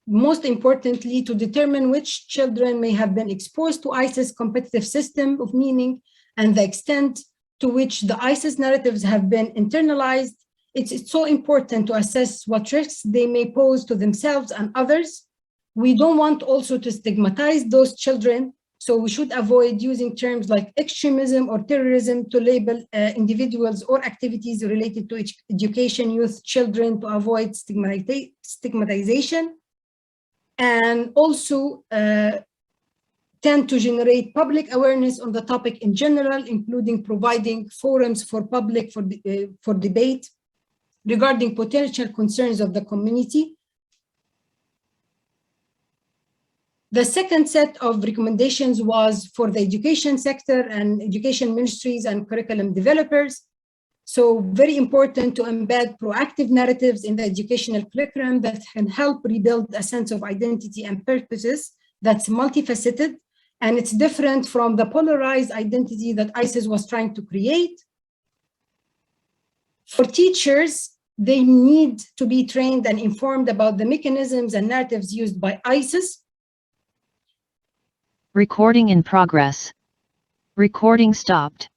most importantly, to determine which children may have been exposed to ISIS competitive system of meaning and the extent to which the ISIS narratives have been internalized. It's so important to assess what risks they may pose to themselves and others. We don't want also to stigmatize those children, so we should avoid using terms like extremism or terrorism to label individuals or activities related to education, youth, children, to avoid stigmatization. And also tend to generate public awareness on the topic in general, including providing forums for public for debate regarding potential concerns of the community. The second set of recommendations was for the education sector and education ministries and curriculum developers. So very important to embed proactive narratives in the educational curriculum that can help rebuild a sense of identity and purposes that's multifaceted, and it's different from the polarized identity that ISIS was trying to create. For teachers, they need to be trained and informed about the mechanisms and narratives used by ISIS. Recording in progress. Recording stopped.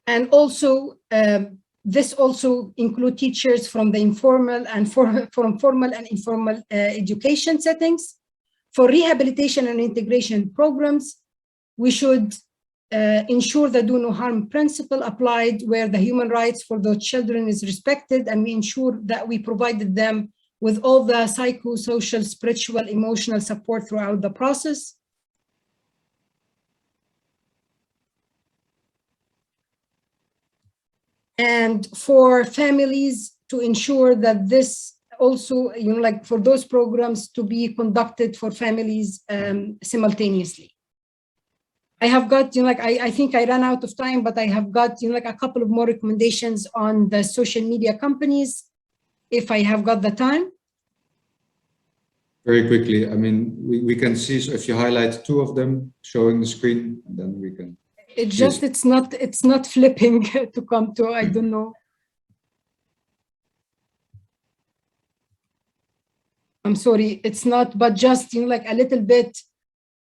And also, this also includes teachers from the informal and from formal and informal education settings. For rehabilitation and integration programs, we should ensure the do no harm principle applied where the human rights for those children is respected, and we ensure that we provided them with all the psychosocial, spiritual, emotional support throughout the process. And for families to ensure that this also, you know, like for those programs to be conducted for families simultaneously. I have got, you know, like I think I ran out of time, but I have got, you know, like a couple of more recommendations on the social media companies, if I have got the time. Very quickly, I mean, we can see, so if you highlight 2 of them showing the screen, and then we can. It just, yes. it's not flipping to come to, I don't know. I'm sorry, it's not, but just, you know, like a little bit.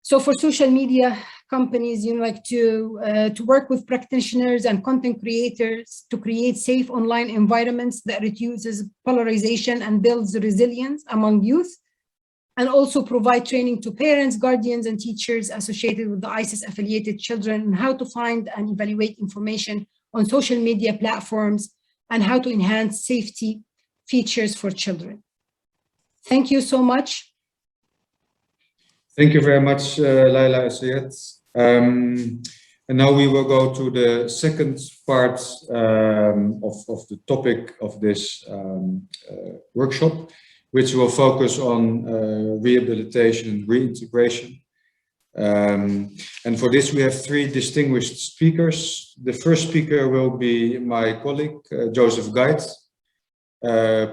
So for social media companies, you know, like to work with practitioners and content creators to create safe online environments that reduces polarization and builds resilience among youth, and also provide training to parents, guardians, and teachers associated with the ISIS-affiliated children on how to find and evaluate information on social media platforms, and how to enhance safety features for children. Thank you so much. Thank you very much, Lilah and Sagit. And now we will go to the second part of the topic of this workshop, which will focus on rehabilitation and reintegration. And for this, we have three distinguished speakers. The first speaker will be my colleague, Joseph Gyte,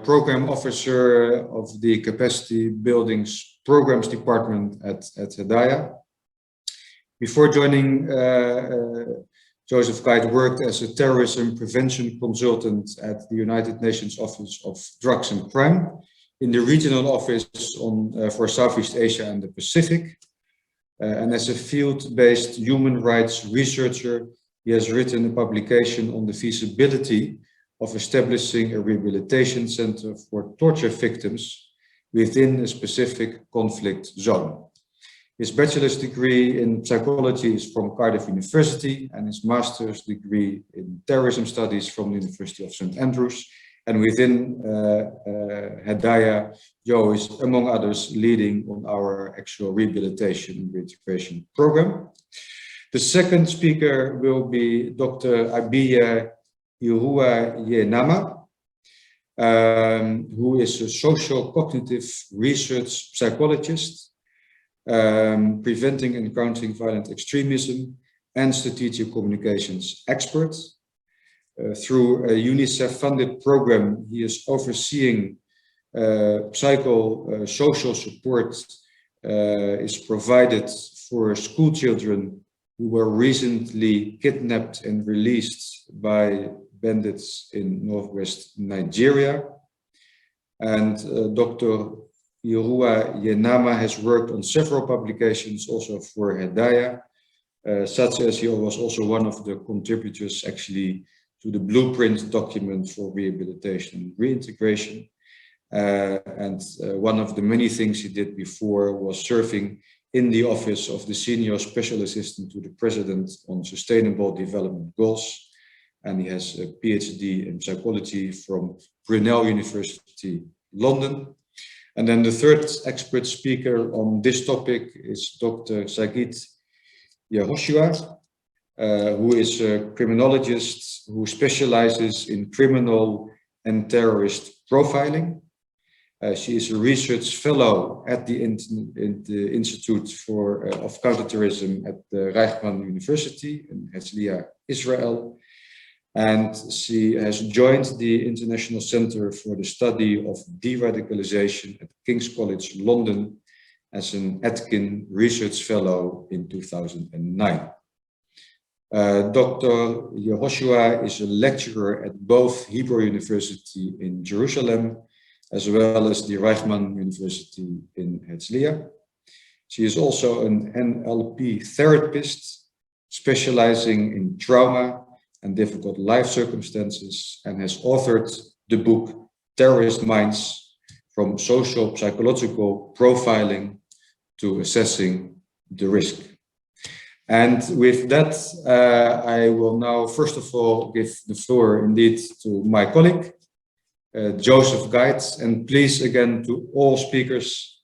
Program Officer of the Capacity Buildings Programs Department at Hedayah. Before joining, Joseph Gyte worked as a terrorism prevention consultant at the United Nations Office of Drugs and Crime in the regional office for Southeast Asia and the Pacific. And as a field-based human rights researcher, he has written a publication on the feasibility of establishing a rehabilitation center for torture victims within a specific conflict zone. His bachelor's degree in psychology is from Cardiff University and his master's degree in terrorism studies from the University of St. Andrews. And within Hedayah, Joe is, among others, leading on our actual rehabilitation and reintegration program. The second speaker will be Dr. Abiye Iruayenama, who is a social cognitive research psychologist, preventing and countering violent extremism and strategic communications expert. Through a UNICEF-funded program, he is overseeing psychosocial support is provided for school children who were recently kidnapped and released by bandits in northwest Nigeria. And Dr. Iruayenama has worked on several publications also for Hedayah, such as he was also one of the contributors actually to the blueprint document for rehabilitation and reintegration. One of the many things he did before was serving in the office of the Senior Special Assistant to the President on Sustainable Development Goals. And he has a PhD in psychology from Brunel University, London. And then the third expert speaker on this topic is Dr. Sagit Yehoshua, who is a criminologist who specializes in criminal and terrorist profiling. She is a research fellow at the Institute of Counter-Terrorism at the Reichman University in Herzliya, Israel. And she has joined the International Center for the Study of De-Radicalization at King's College London as an Atkin Research Fellow in 2009. Dr. Yehoshua is a lecturer at both Hebrew University in Jerusalem as well as the Reichman University in Herzliya. She is also an NLP therapist specializing in trauma and difficult life circumstances, and has authored the book Terrorist Minds: From Social Psychological Profiling to Assessing the Risk. And with that, I will now first of all give the floor indeed to my colleague, Joseph Gyte, and please again to all speakers,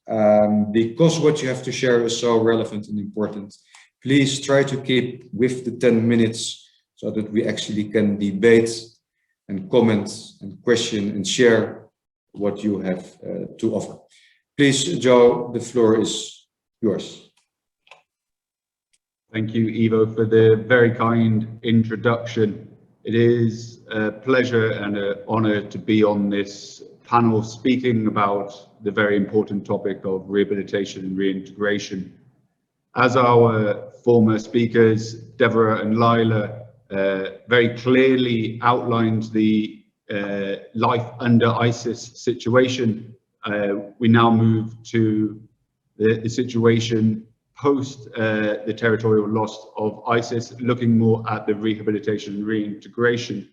because what you have to share is so relevant and important, please try to keep with the 10 minutes so that we actually can debate and comment and question and share what you have to offer. Please, Joe, the floor is yours. Thank you, Ivo, for the very kind introduction. It is a pleasure and an honor to be on this panel speaking about the very important topic of rehabilitation and reintegration. As our former speakers, Devorah and Lilah, very clearly outlined the life under ISIS situation, we now move to the situation post the territorial loss of ISIS, looking more at the rehabilitation and reintegration.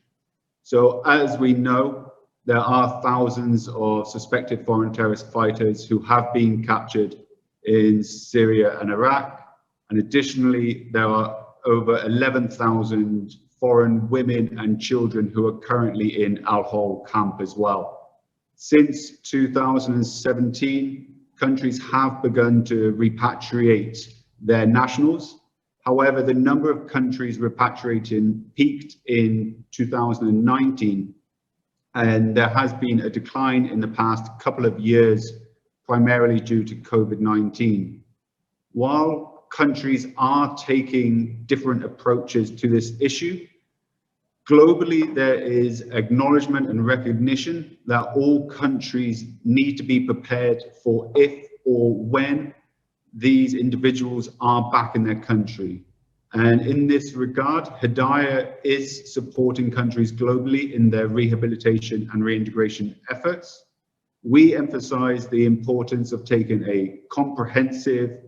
So as we know, there are thousands of suspected foreign terrorist fighters who have been captured in Syria and Iraq. And additionally, there are over 11,000 foreign women and children who are currently in Al-Hol camp as well. Since 2017, countries have begun to repatriate their nationals. However, the number of countries repatriating peaked in 2019, and there has been a decline in the past couple of years, primarily due to COVID-19. While countries are taking different approaches to this issue, globally there is acknowledgement and recognition that all countries need to be prepared for if or when these individuals are back in their country. And in this regard, Hedayah is supporting countries globally in their rehabilitation and reintegration efforts. We emphasize the importance of taking a comprehensive,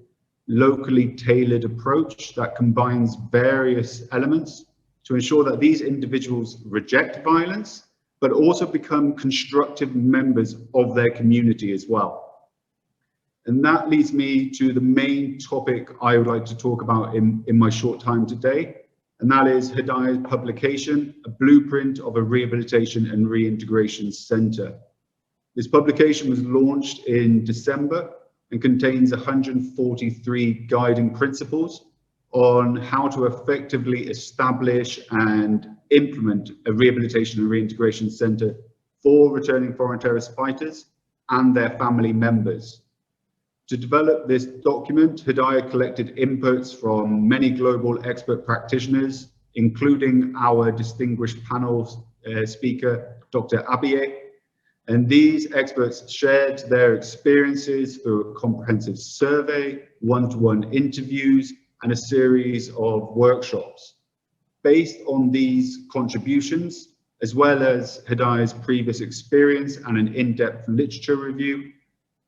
locally tailored approach that combines various elements to ensure that these individuals reject violence, but also become constructive members of their community as well. And that leads me to the main topic I would like to talk about in my short time today, and that is Hedayah's publication, A Blueprint of a Rehabilitation and Reintegration Center. This publication was launched in December and contains 143 guiding principles on how to effectively establish and implement a rehabilitation and reintegration center for returning foreign terrorist fighters and their family members. To develop this document, Hedayah collected inputs from many global expert practitioners, including our distinguished panel speaker, Dr. Abiye. And these experts shared their experiences through a comprehensive survey, one-to-one interviews, and a series of workshops. Based on these contributions, as well as Hedayah's previous experience and an in-depth literature review,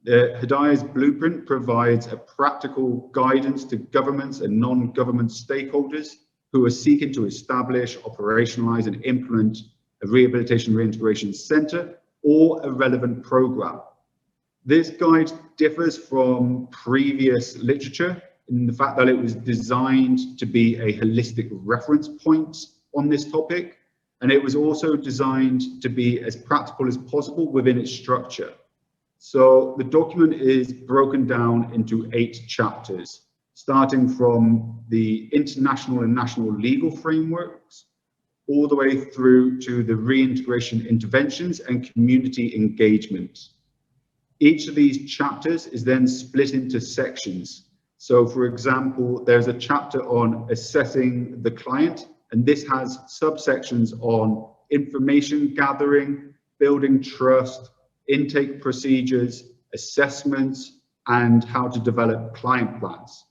the Hedayahs Blueprint provides a practical guidance to governments and non-government stakeholders who are seeking to establish, operationalize, and implement a rehabilitation reintegration center or a relevant program. This guide differs from previous literature in the fact that it was designed to be a holistic reference point on this topic, and it was also designed to be as practical as possible within its structure. So the document is broken down into 8 chapters, starting from the international and national legal frameworks, all the way through to the reintegration interventions and community engagement. Each of these chapters is then split into sections. So for example, there's a chapter on assessing the client, and this has subsections on information gathering, building trust, intake procedures, assessments, and how to develop client plans.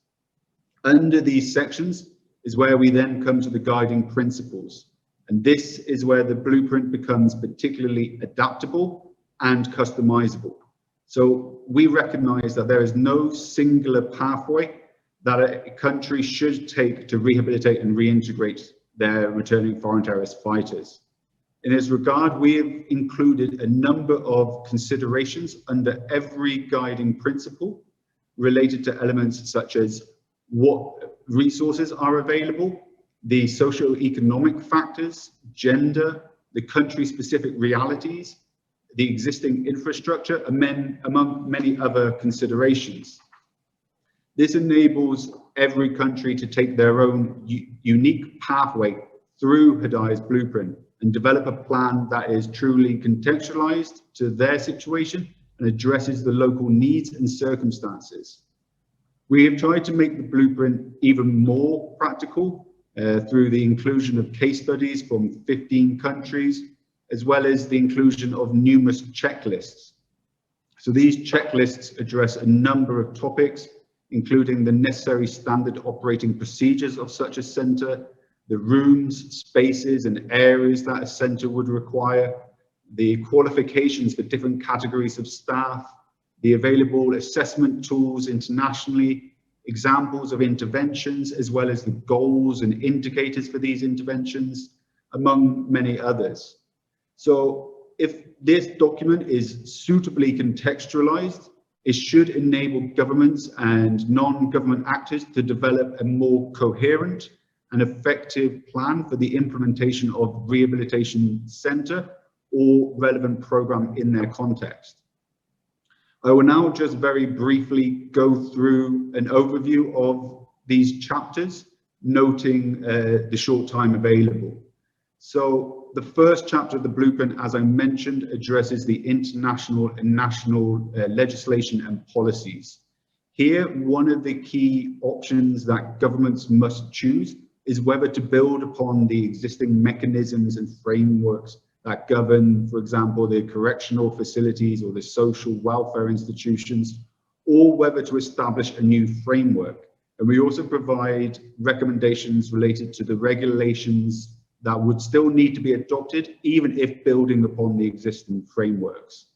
Under these sections is where we then come to the guiding principles. And this is where the blueprint becomes particularly adaptable and customizable. So we recognize that there is no singular pathway that a country should take to rehabilitate and reintegrate their returning foreign terrorist fighters. In this regard, we have included a number of considerations under every guiding principle related to elements such as what resources are available, the socio-economic factors, gender, the country-specific realities, the existing infrastructure, among many other considerations. This enables every country to take their own unique pathway through Hedayah's Blueprint and develop a plan that is truly contextualized to their situation and addresses the local needs and circumstances. We have tried to make the blueprint even more practical through the inclusion of case studies from 15 countries, as well as the inclusion of numerous checklists. So these checklists address a number of topics, including the necessary standard operating procedures of such a center, the rooms, spaces, and areas that a center would require, the qualifications for different categories of staff, the available assessment tools internationally, examples of interventions, as well as the goals and indicators for these interventions, among many others. So if this document is suitably contextualized, it should enable governments and non-government actors to develop a more coherent an effective plan for the implementation of rehabilitation center or relevant program in their context. I will now just very briefly go through an overview of these chapters, noting the short time available. So the first chapter of the blueprint, as I mentioned, addresses the international and national legislation and policies. Here, one of the key options that governments must choose is whether to build upon the existing mechanisms and frameworks that govern, for example, the correctional facilities or the social welfare institutions, or whether to establish a new framework. And we also provide recommendations related to the regulations that would still need to be adopted, even if building upon the existing frameworks.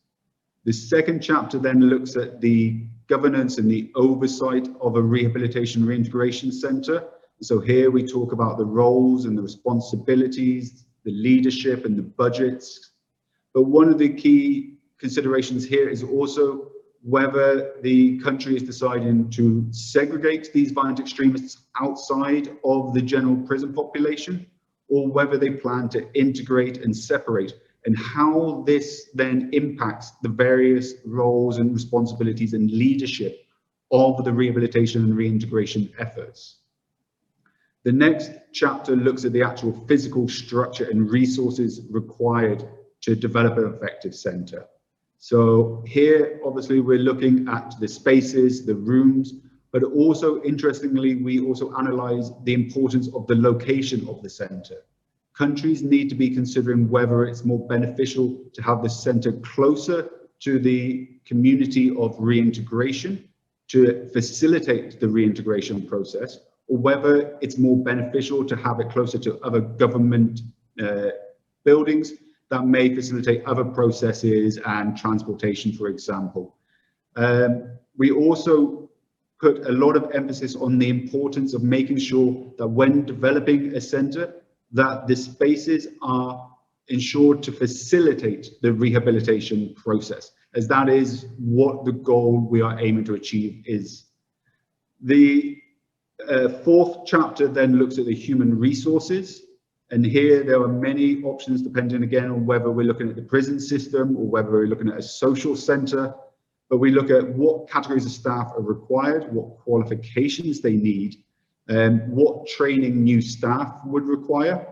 The second chapter then looks at the governance and the oversight of a rehabilitation reintegration center. So here we talk about the roles and the responsibilities, the leadership and the budgets. But one of the key considerations here is also whether the country is deciding to segregate these violent extremists outside of the general prison population, or whether they plan to integrate and separate, and how this then impacts the various roles and responsibilities and leadership of the rehabilitation and reintegration efforts. The next chapter looks at the actual physical structure and resources required to develop an effective center. So here, obviously, we're looking at the spaces, the rooms, but also, interestingly, we also analyze the importance of the location of the center. Countries need to be considering whether it's more beneficial to have the center closer to the community of reintegration to facilitate the reintegration process, or whether it's more beneficial to have it closer to other government buildings that may facilitate other processes and transportation, for example. We also put a lot of emphasis on the importance of making sure that when developing a center, that the spaces are ensured to facilitate the rehabilitation process, as that is what the goal we are aiming to achieve is. The fourth chapter then looks at the human resources, and here there are many options depending again on whether we're looking at the prison system or whether we're looking at a social center, but we look at what categories of staff are required, what qualifications they need, what training new staff would require.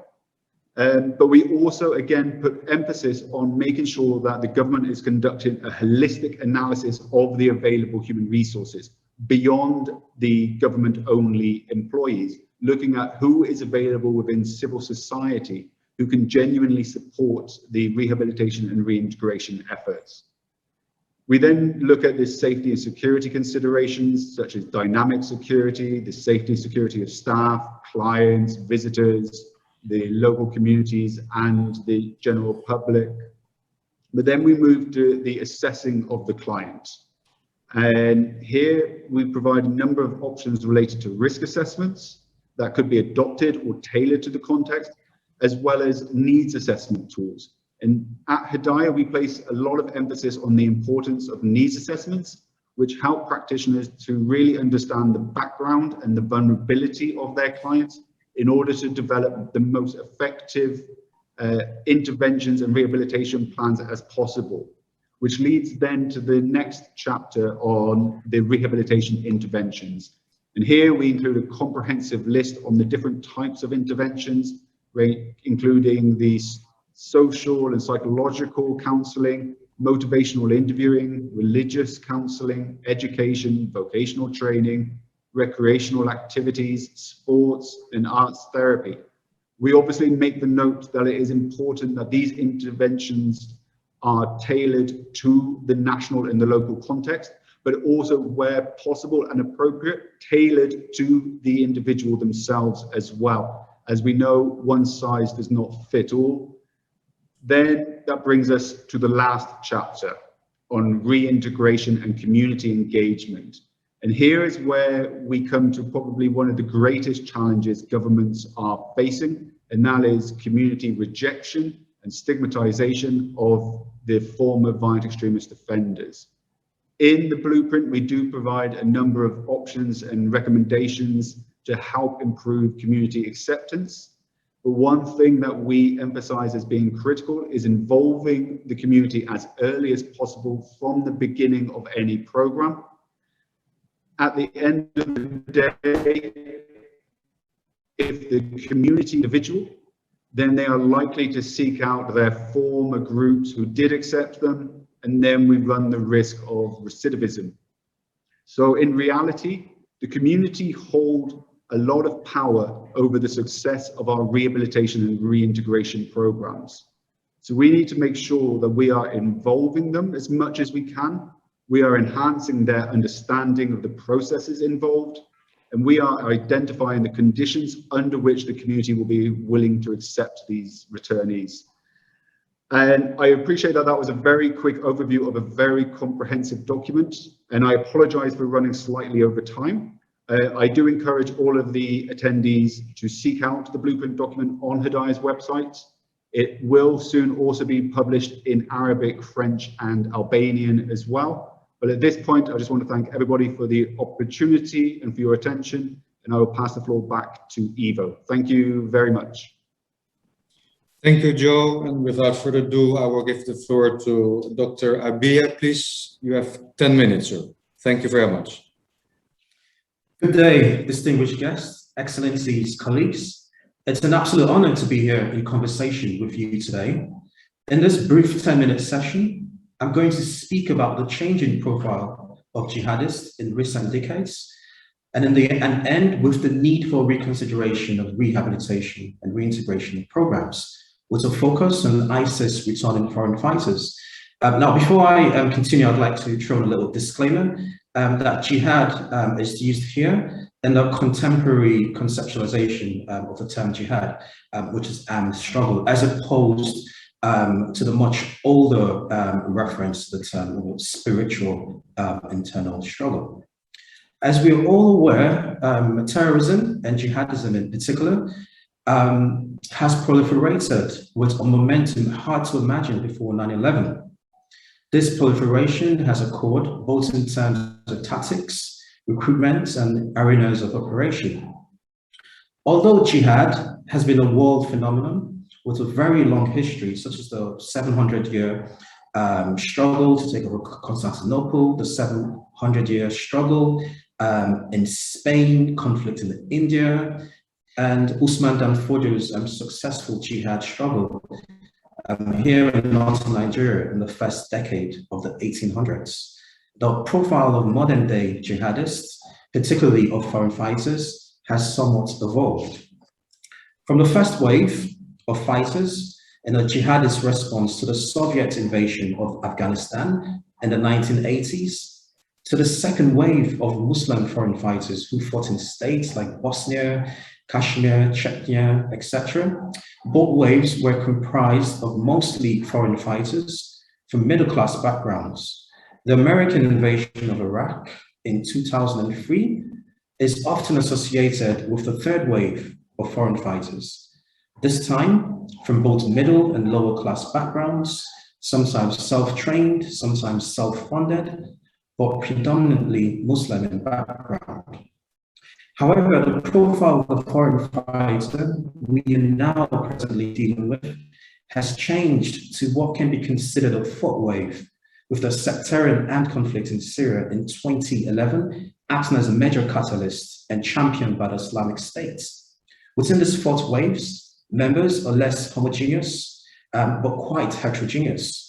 But we also again put emphasis on making sure that the government is conducting a holistic analysis of the available human resources beyond the government-only employees, looking at who is available within civil society who can genuinely support the rehabilitation and reintegration efforts. We then look at the safety and security considerations, such as dynamic security, the safety and security of staff, clients, visitors, the local communities, and the general public. But then we move to the assessing of the client. And here we provide a number of options related to risk assessments that could be adopted or tailored to the context, as well as needs assessment tools. And at Hedayah, we place a lot of emphasis on the importance of needs assessments, which help practitioners to really understand the background and the vulnerability of their clients in order to develop the most effective interventions and rehabilitation plans as possible, which leads then to the next chapter on the rehabilitation interventions. And here we include a comprehensive list on the different types of interventions, including the social and psychological counseling, motivational interviewing, religious counseling, education, vocational training, recreational activities, sports, and arts therapy. We obviously make the note that it is important that these interventions are tailored to the national and the local context, but also where possible and appropriate, tailored to the individual themselves as well. As we know, one size does not fit all. Then that brings us to the last chapter on reintegration and community engagement. And here is where we come to probably one of the greatest challenges governments are facing, and that is community rejection and stigmatization of the former violent extremist offenders. In the blueprint, we do provide a number of options and recommendations to help improve community acceptance. But one thing that we emphasize as being critical is involving the community as early as possible from the beginning of any program. At the end of the day, if the community individual, then they are likely to seek out their former groups who did accept them, and then we run the risk of recidivism. So in reality, the community hold a lot of power over the success of our rehabilitation and reintegration programs. So we need to make sure that we are involving them as much as we can. We are enhancing their understanding of the processes involved, and we are identifying the conditions under which the community will be willing to accept these returnees. And I appreciate that that was a very quick overview of a very comprehensive document, and I apologize for running slightly over time. I do encourage all of the attendees to seek out the Blueprint document on Hedayah's website. It will soon also be published in Arabic, French, and Albanian as well. But at this point, I just want to thank everybody for the opportunity and for your attention, and I will pass the floor back to Ivo. Thank you very much. Thank you, Joe. And without further ado, I will give the floor to Dr. Abiye. Please, you have 10 minutes, sir. Thank you very much. Good day, distinguished guests, excellencies, colleagues. It's an absolute honor to be here in conversation with you today. In this brief 10-minute session, I'm going to speak about the changing profile of jihadists in recent decades, and end with the need for reconsideration of rehabilitation and reintegration programs, with a focus on ISIS returning foreign fighters. Now, before I continue, I'd like to throw in a little disclaimer that jihad is used here in the contemporary conceptualization of the term jihad, which is armed struggle, as opposed to the much older reference to the term spiritual internal struggle. As we are all aware, terrorism and jihadism in particular has proliferated with a momentum hard to imagine before 9/11. This proliferation has occurred both in terms of tactics, recruitment, and arenas of operation. Although jihad has been a world phenomenon with a very long history, such as the 700-year struggle to take over Constantinople, the 700-year struggle in Spain, conflict in India, and Usman Dan Fodo's successful jihad struggle here in northern Nigeria in the first decade of the 1800s. The profile of modern day jihadists, particularly of foreign fighters, has somewhat evolved. From the first wave of fighters in a jihadist response to the Soviet invasion of Afghanistan in the 1980s, to the second wave of Muslim foreign fighters who fought in states like Bosnia, Kashmir, Chechnya, etc. Both waves were comprised of mostly foreign fighters from middle-class backgrounds. The American invasion of Iraq in 2003 is often associated with the third wave of foreign fighters, this time from both middle and lower class backgrounds, sometimes self-trained, sometimes self-funded, but predominantly Muslim in background. However, the profile of the foreign fighter we are now presently dealing with has changed to what can be considered a fourth wave, with the sectarian armed conflict in Syria in 2011 acting as a major catalyst and championed by the Islamic State. Within this fourth waves, members are less homogeneous, but quite heterogeneous.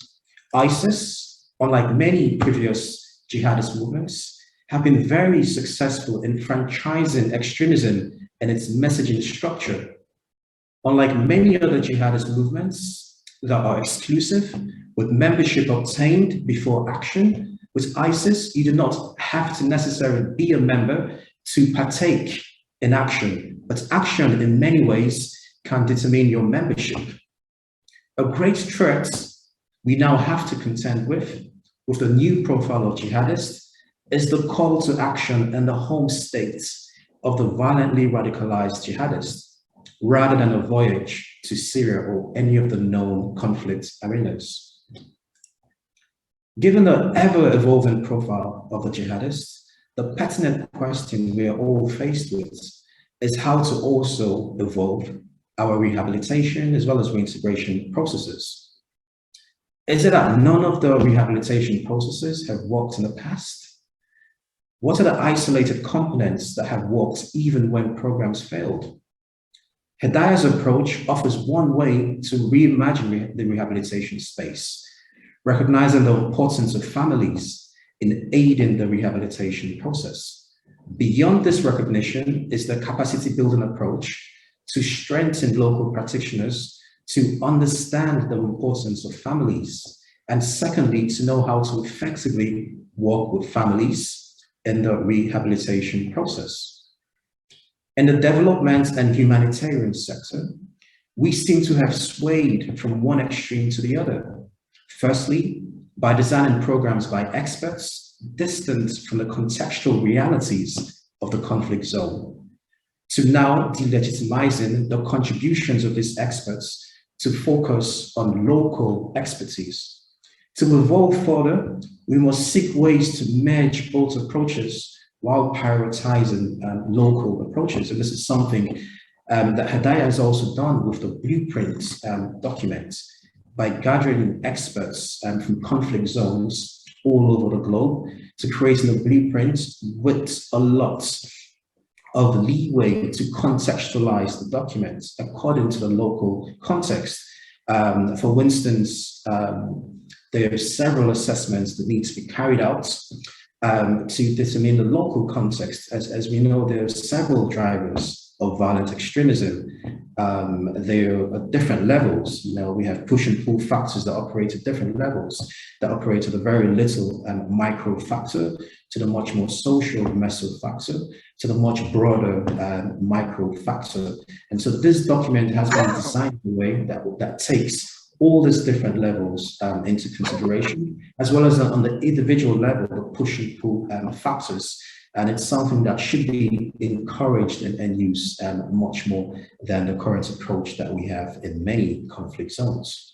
ISIS, unlike many previous jihadist movements, have been very successful in franchising extremism and its messaging structure. Unlike many other jihadist movements that are exclusive, with membership obtained before action, with ISIS, you do not have to necessarily be a member to partake in action, but action in many ways can determine your membership. A great threat we now have to contend with the new profile of jihadists, is the call to action in the home states of the violently radicalized jihadists, rather than a voyage to Syria or any of the known conflict arenas. Given the ever-evolving profile of the jihadists, the pertinent question we are all faced with is how to also evolve our rehabilitation as well as reintegration processes. Is it that none of the rehabilitation processes have worked in the past? What are the isolated components that have worked even when programs failed? Hedayah's approach offers one way to reimagine the rehabilitation space, recognizing the importance of families in aiding the rehabilitation process. Beyond this recognition is the capacity building approach to strengthen local practitioners to understand the importance of families, and secondly, to know how to effectively work with families in the rehabilitation process. In the development and humanitarian sector, we seem to have swayed from one extreme to the other. Firstly, by designing programs by experts distant from the contextual realities of the conflict zone, to now delegitimizing the contributions of these experts to focus on local expertise. To evolve further, we must seek ways to merge both approaches while prioritizing local approaches. And this is something that Hedayah has also done with the Blueprint document by gathering experts from conflict zones all over the globe to creating a blueprint with a lot of leeway to contextualize the documents according to the local context. For instance, there are several assessments that need to be carried out to determine the local context. As we know, there are several drivers of violent extremism. There are different levels. You know, we have push and pull factors that operate at different levels, that operate at a very little micro factor, to the much more social meso factor, to the much broader micro factor. And so this document has been designed in a way that takes all these different levels into consideration, as well as on the individual level, the push and pull factors. And it's something that should be encouraged and used much more than the current approach that we have in many conflict zones.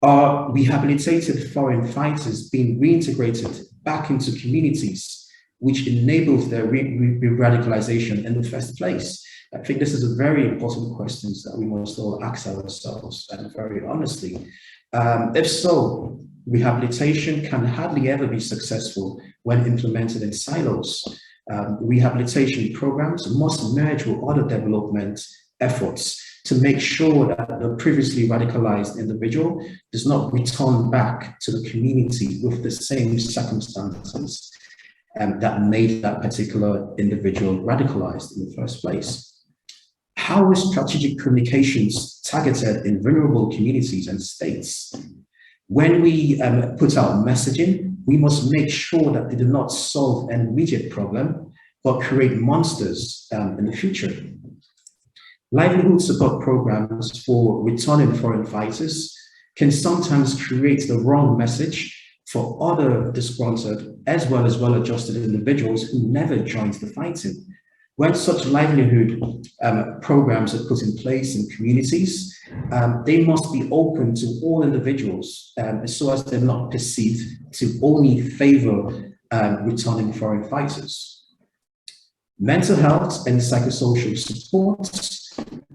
Are rehabilitated foreign fighters being reintegrated back into communities, which enables their re-radicalization in the first place? I think this is a very important question that we must all ask ourselves very honestly. If so, rehabilitation can hardly ever be successful when implemented in silos. Rehabilitation programs must merge with other development efforts to make sure that the previously radicalized individual does not return back to the community with the same circumstances that made that particular individual radicalized in the first place. How is strategic communications targeted in vulnerable communities and states? When we put out messaging, we must make sure that they do not solve an immediate problem, but create monsters in the future. Livelihood support programs for returning foreign fighters can sometimes create the wrong message for other disgruntled as well as well-adjusted individuals who never joined the fighting. When such livelihood programs are put in place in communities, they must be open to all individuals so as they're not perceived to only favor returning foreign fighters. Mental health and psychosocial support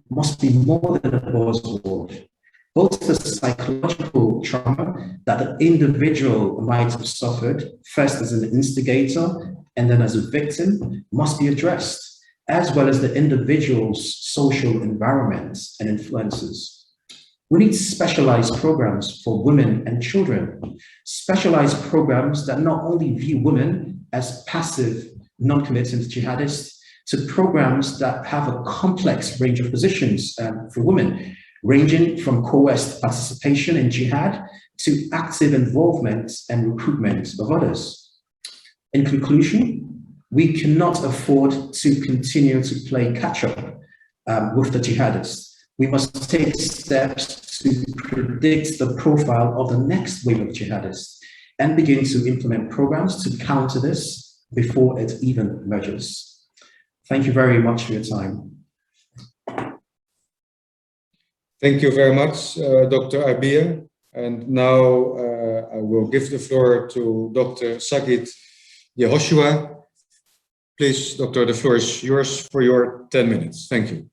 must be more than a buzzword. Both the psychological trauma that the individual might have suffered, first as an instigator and then as a victim, must be addressed, as well as the individual's social environment and influences. We need specialized programs for women and children, specialized programs that not only view women as passive, non-committant jihadists, to programs that have a complex range of positions for women, ranging from coerced participation in jihad to active involvement and recruitment of others. In conclusion, we cannot afford to continue to play catch-up with the jihadists. We must take steps to predict the profile of the next wave of jihadists and begin to implement programs to counter this before it even emerges. Thank you very much for your time. Thank you very much, Dr. Abiye. And now I will give the floor to Dr. Sagit Yehoshua, Please, Doctor, the floor is yours for your 10 minutes. Thank you.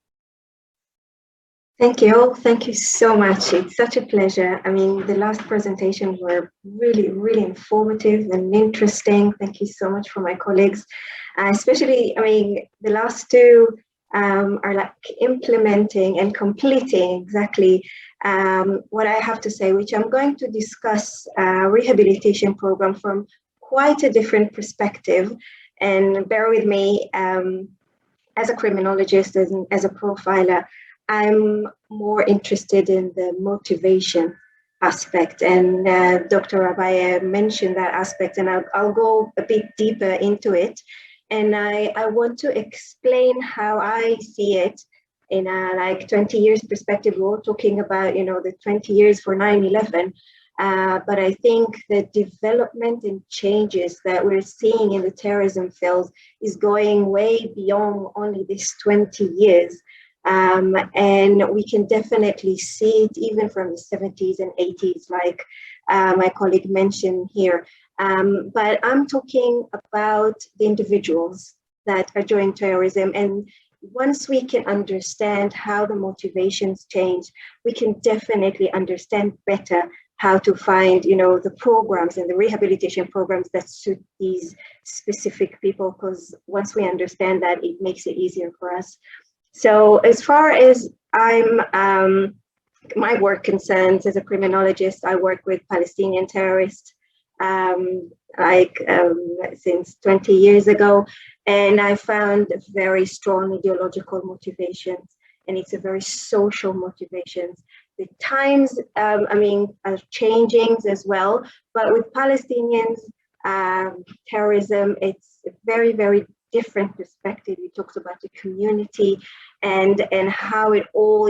Thank you all. Thank you so much. It's such a pleasure. I mean, the last presentations were really, really informative and interesting. Thank you so much for my colleagues. Especially, I mean, the last two are like implementing and completing exactly what I have to say, which I'm going to discuss rehabilitation program from quite a different perspective. And bear with me, as a criminologist, as a profiler, I'm more interested in the motivation aspect, and Dr. Abiye mentioned that aspect, and I'll go a bit deeper into it. And I want to explain how I see it in a like 20 years perspective. We're all talking about, you know, the 20 years for 9/11, but I think the development and changes that we're seeing in the terrorism field is going way beyond only this 20 years. And we can definitely see it even from the 70s and 80s, like my colleague mentioned here. But I'm talking about the individuals that are doing terrorism. And once we can understand how the motivations change, we can definitely understand better how to find, you know, the programs and the rehabilitation programs that suit these specific people, because once we understand that, it makes it easier for us. So as far as my work concerns as a criminologist, I work with Palestinian terrorists since 20 years ago, and I found very strong ideological motivations, and it's a very social motivations. The times, are changing as well, but with Palestinians terrorism, it's a very, very different perspective. You talked about the community and how it all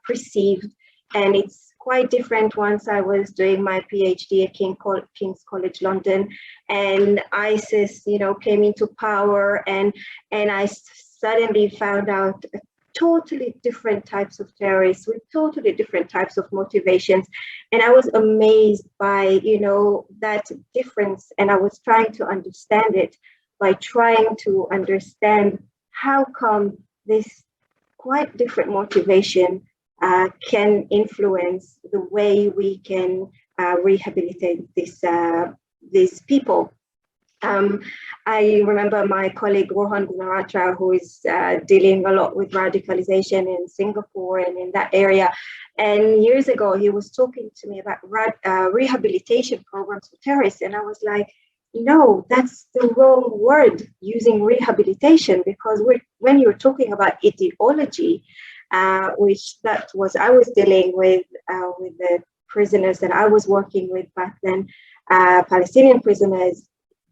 perceived, and it's quite different. Once I was doing my PhD at King's College London, and ISIS, you know, came into power, and I suddenly found out totally different types of terrorists with totally different types of motivations, and I was amazed by, you know, that difference, and I was trying to understand it by trying to understand how come this quite different motivation can influence the way we can rehabilitate these people. I remember my colleague Rohan Gunaratra, who is dealing a lot with radicalization in Singapore and in that area. And years ago, he was talking to me about rehabilitation programs for terrorists. And I was like, no, that's the wrong word, using rehabilitation, because when you're talking about ideology, which I was dealing with the prisoners that I was working with back then, Palestinian prisoners,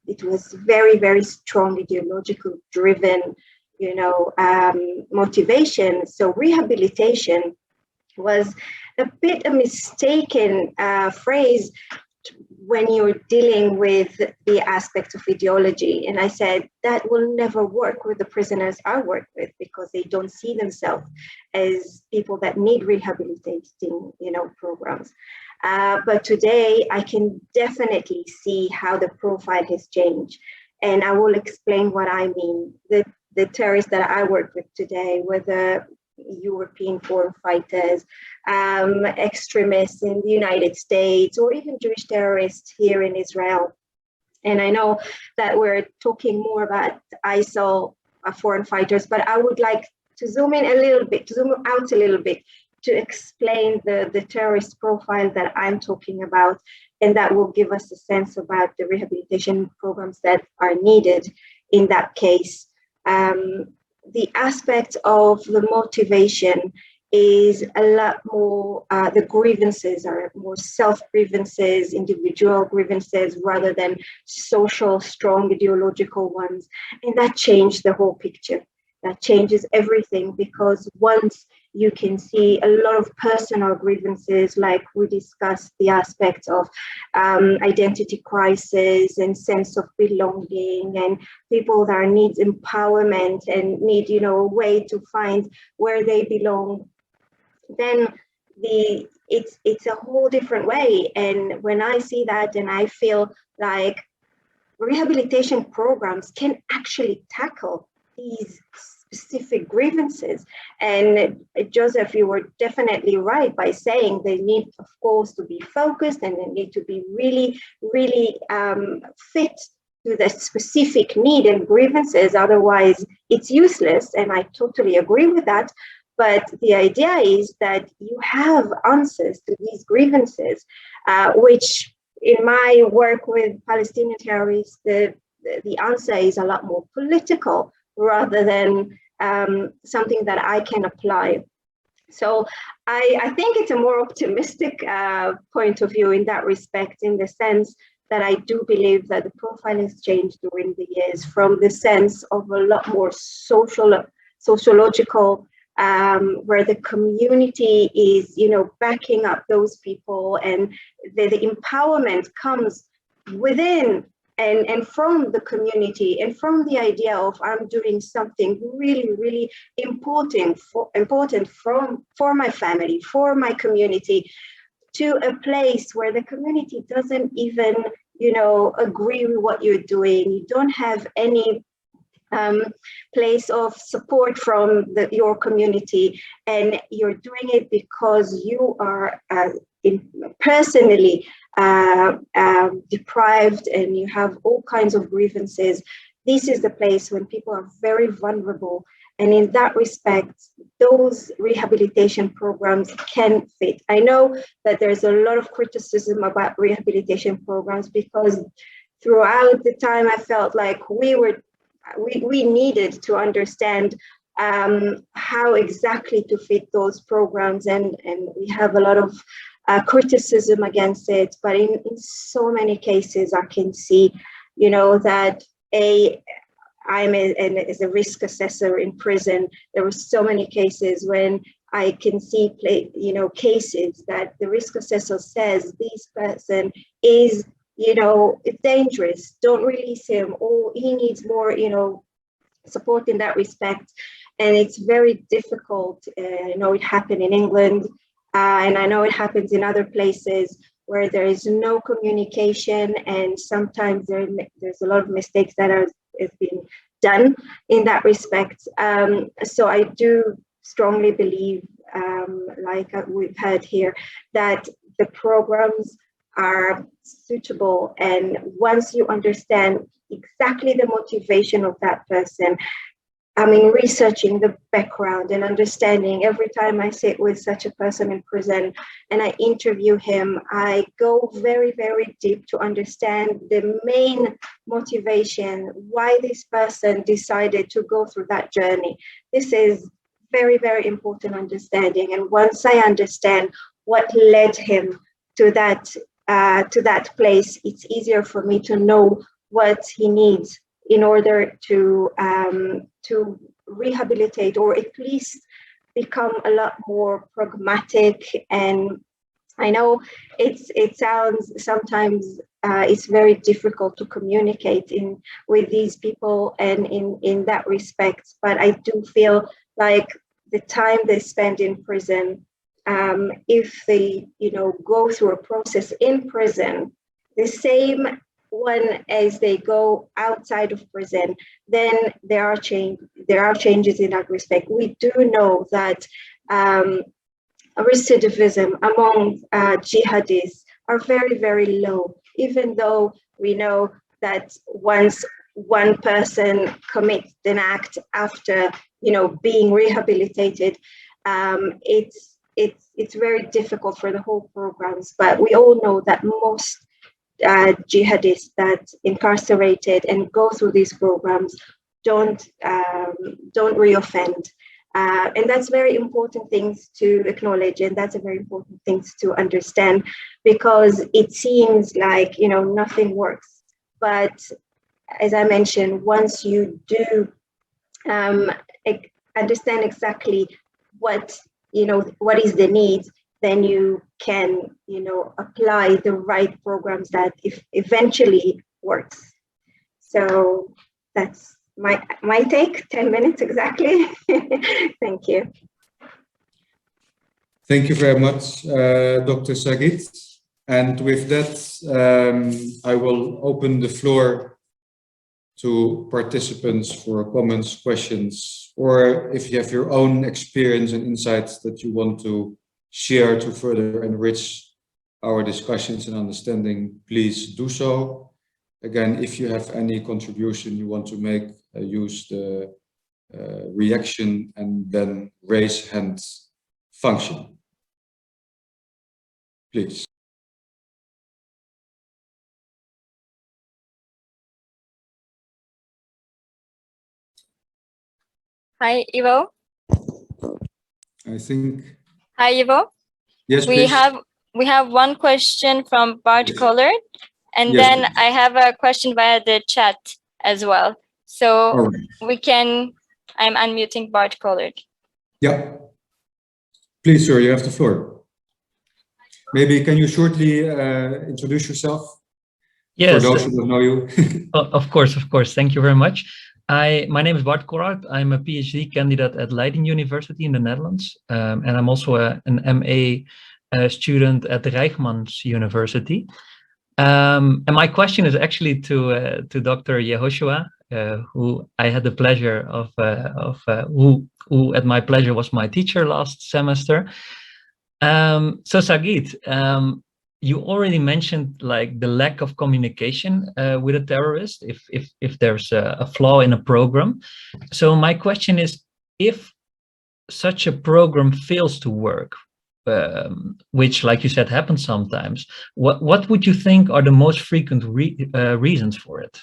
it was very, very strong ideological driven, you know, motivation. So rehabilitation was a bit a mistaken phrase when you're dealing with the aspect of ideology. And I said, that will never work with the prisoners I work with, because they don't see themselves as people that need rehabilitating, you know, programs. But today I can definitely see how the profile has changed. And I will explain what I mean. The terrorists that I work with today, whether European foreign fighters, extremists in the United States, or even Jewish terrorists here in Israel. And I know that we're talking more about ISIL foreign fighters, but I would like to zoom out a little bit to explain the terrorist profile that I'm talking about, and that will give us a sense about the rehabilitation programs that are needed in that case. The aspect of the motivation is a lot more, the grievances are more self-grievances, individual grievances, rather than social, strong ideological ones. And that changed the whole picture. That changes everything, because once you can see a lot of personal grievances, like we discussed the aspect of identity crisis and sense of belonging, and people that needs empowerment and need, you know, a way to find where they belong, then it's a whole different way. And when I see that, and I feel like rehabilitation programs can actually tackle these specific grievances. And Joseph, you were definitely right by saying they need, of course, to be focused, and they need to be really, really fit to the specific need and grievances. Otherwise, it's useless. And I totally agree with that. But the idea is that you have answers to these grievances, which in my work with Palestinian terrorists, the answer is a lot more political rather than something that I can apply. So I think it's a more optimistic point of view in that respect, in the sense that I do believe that the profile has changed during the years from the sense of a lot more sociological, where the community is, backing up those people, and the empowerment comes within and from the community, and from the idea of I'm doing something really, really important for my family, for my community, to a place where the community doesn't even, agree with what you're doing. You don't have any place of support from your community, and you're doing it because you are personally deprived, and you have all kinds of grievances. This is the place when people are very vulnerable, and in that respect, those rehabilitation programs can fit. I know that there's a lot of criticism about rehabilitation programs, because throughout the time I felt like we needed to understand how exactly to fit those programs, and we have a lot of criticism against it. But in so many cases, I can see, that I'm as a risk assessor in prison. There were so many cases when I can see, cases that the risk assessor says this person is, dangerous, don't release him, or he needs more, support in that respect. And it's very difficult. I know it happened in England, and I know it happens in other places where there is no communication, and sometimes there's a lot of mistakes that have been done in that respect. So I do strongly believe, like we've heard here, that the programs are suitable, and once you understand exactly the motivation of that person, researching the background and understanding. Every time I sit with such a person in prison and I interview him, I go very, very deep to understand the main motivation, why this person decided to go through that journey. This is very, very important understanding. And once I understand what led him to that place, it's easier for me to know what he needs in order to rehabilitate, or at least become a lot more pragmatic. And I know it sounds sometimes it's very difficult to communicate with these people, and in that respect, but I do feel like the time they spend in prison, if they go through a process in prison, the same one as they go outside of prison, then there are changes in that respect. We do know that recidivism among jihadists are very, very low, even though we know that once one person commits an act after being rehabilitated, it's very difficult for the whole programs. But we all know that most jihadists that incarcerated and go through these programs don't reoffend, and that's very important things to acknowledge, and that's a very important things to understand, because it seems like nothing works. But as I mentioned, once you do understand exactly what is the need, then you can, apply the right programs that eventually works. So that's my take, 10 minutes exactly. Thank you. Thank you very much, Dr. Sagit. And with that, I will open the floor to participants for comments, questions, or if you have your own experience and insights that you want to share to further enrich our discussions and understanding, please do so. Again, if you have any contribution you want to make, use the reaction and then raise hand function. Please. Hi, Ivo. I think. Hi, Ivo. Yes, we please. We have one question from Bart Yes. Collard, and Yes, then please. I have a question via the chat as well. So All right. we can. I'm unmuting Bart Collard. Yeah. Please, sir, you have the floor. Maybe can you shortly introduce yourself? Yes. For those who don't know you. Of course. Thank you very much. My name is Bart Collard. I'm a PhD candidate at Leiden University in the Netherlands, and I'm also an MA student at the Reichman University. And my question is actually to Dr. Yehoshua, who I had the pleasure who at my pleasure was my teacher last semester. So Sagit, you already mentioned like the lack of communication with a terrorist if there's a flaw in a program. So my question is, if such a program fails to work, which, like you said, happens sometimes, what would you think are the most frequent reasons for it?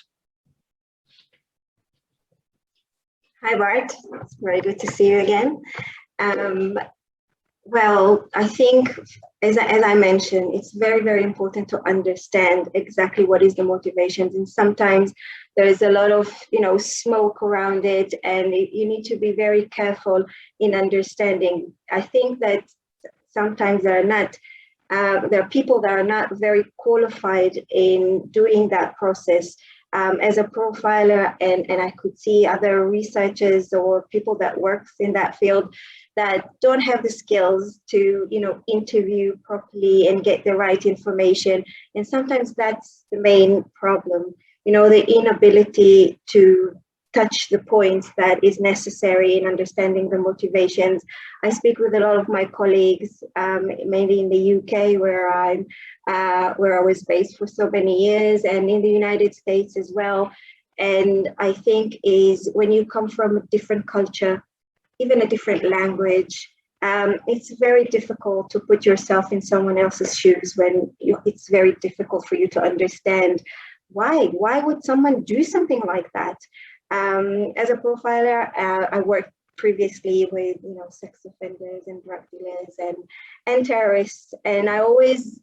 Hi, Bart. It's very good to see you again. Well, I think, as I mentioned, it's very, very important to understand exactly what is the motivations. And sometimes there is a lot of, smoke around it, and you need to be very careful in understanding. I think that sometimes there are people that are not very qualified in doing that process. As a profiler, and I could see other researchers or people that works in that field that don't have the skills to, interview properly and get the right information. And sometimes that's the main problem, the inability to touch the points that is necessary in understanding the motivations. I speak with a lot of my colleagues, mainly in the UK, where I was based for so many years, and in the United States as well. And I think is when you come from a different culture, even a different language, it's very difficult to put yourself in someone else's shoes when it's very difficult for you to understand why would someone do something like that. As a profiler, I worked previously with sex offenders and drug dealers and terrorists, and I always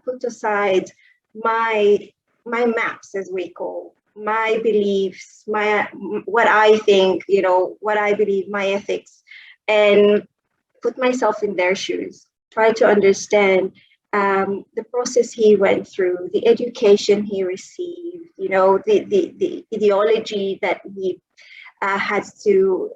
put aside my maps, as we call, my beliefs, what I think, what I believe, my ethics, and put myself in their shoes, try to understand the process he went through, the education he received, the ideology that he has to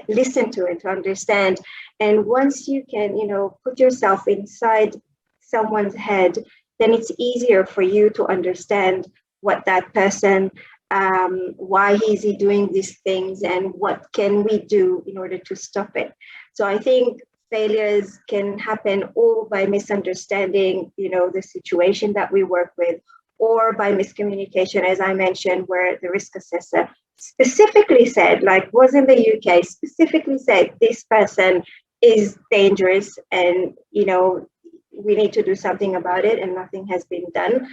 listen to and to understand. And once you can, put yourself inside someone's head, then it's easier for you to understand what that person, why is he doing these things, and what can we do in order to stop it. So I think failures can happen all by misunderstanding, the situation that we work with, or by miscommunication, as I mentioned, where the risk assessor specifically said, like was in the UK, specifically said this person is dangerous and, we need to do something about it, and nothing has been done.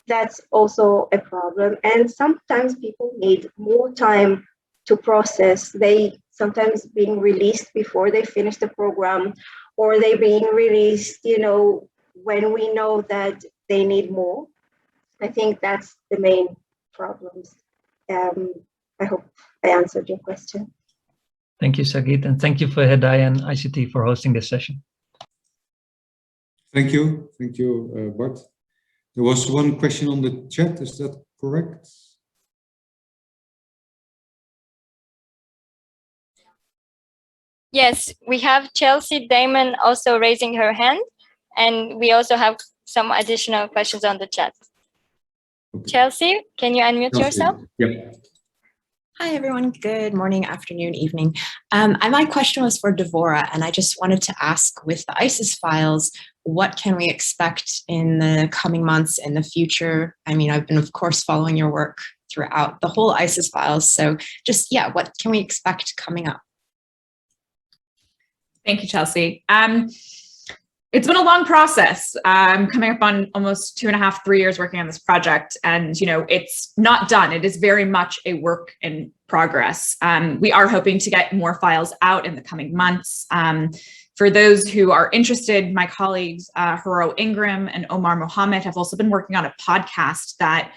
That's also a problem. And sometimes people need more time to process. They sometimes being released before they finish the program, or they being released, when we know that they need more. I think that's the main problems. I hope I answered your question. Thank you, Sagit, and thank you for Hedayah and ICT for hosting this session. Thank you, Bart. There was one question on the chat, is that correct? Yes, we have Chelsea Damon also raising her hand, and we also have some additional questions on the chat. Okay. Chelsea, can you unmute yourself? Yeah. Hi, everyone. Good morning, afternoon, evening. My question was for Devorah, and I just wanted to ask, with the ISIS files, what can we expect in the coming months, in the future? I mean, I've been, of course, following your work throughout the whole ISIS files. So just, yeah, what can we expect coming up? Thank you, Chelsea. It's been a long process, coming up on almost 2.5, 3 years working on this project. And, you know, it's not done. It is very much a work in progress. We are hoping to get more files out in the coming months. For those who are interested, my colleagues, Haro Ingram and Omar Mohammed, have also been working on a podcast that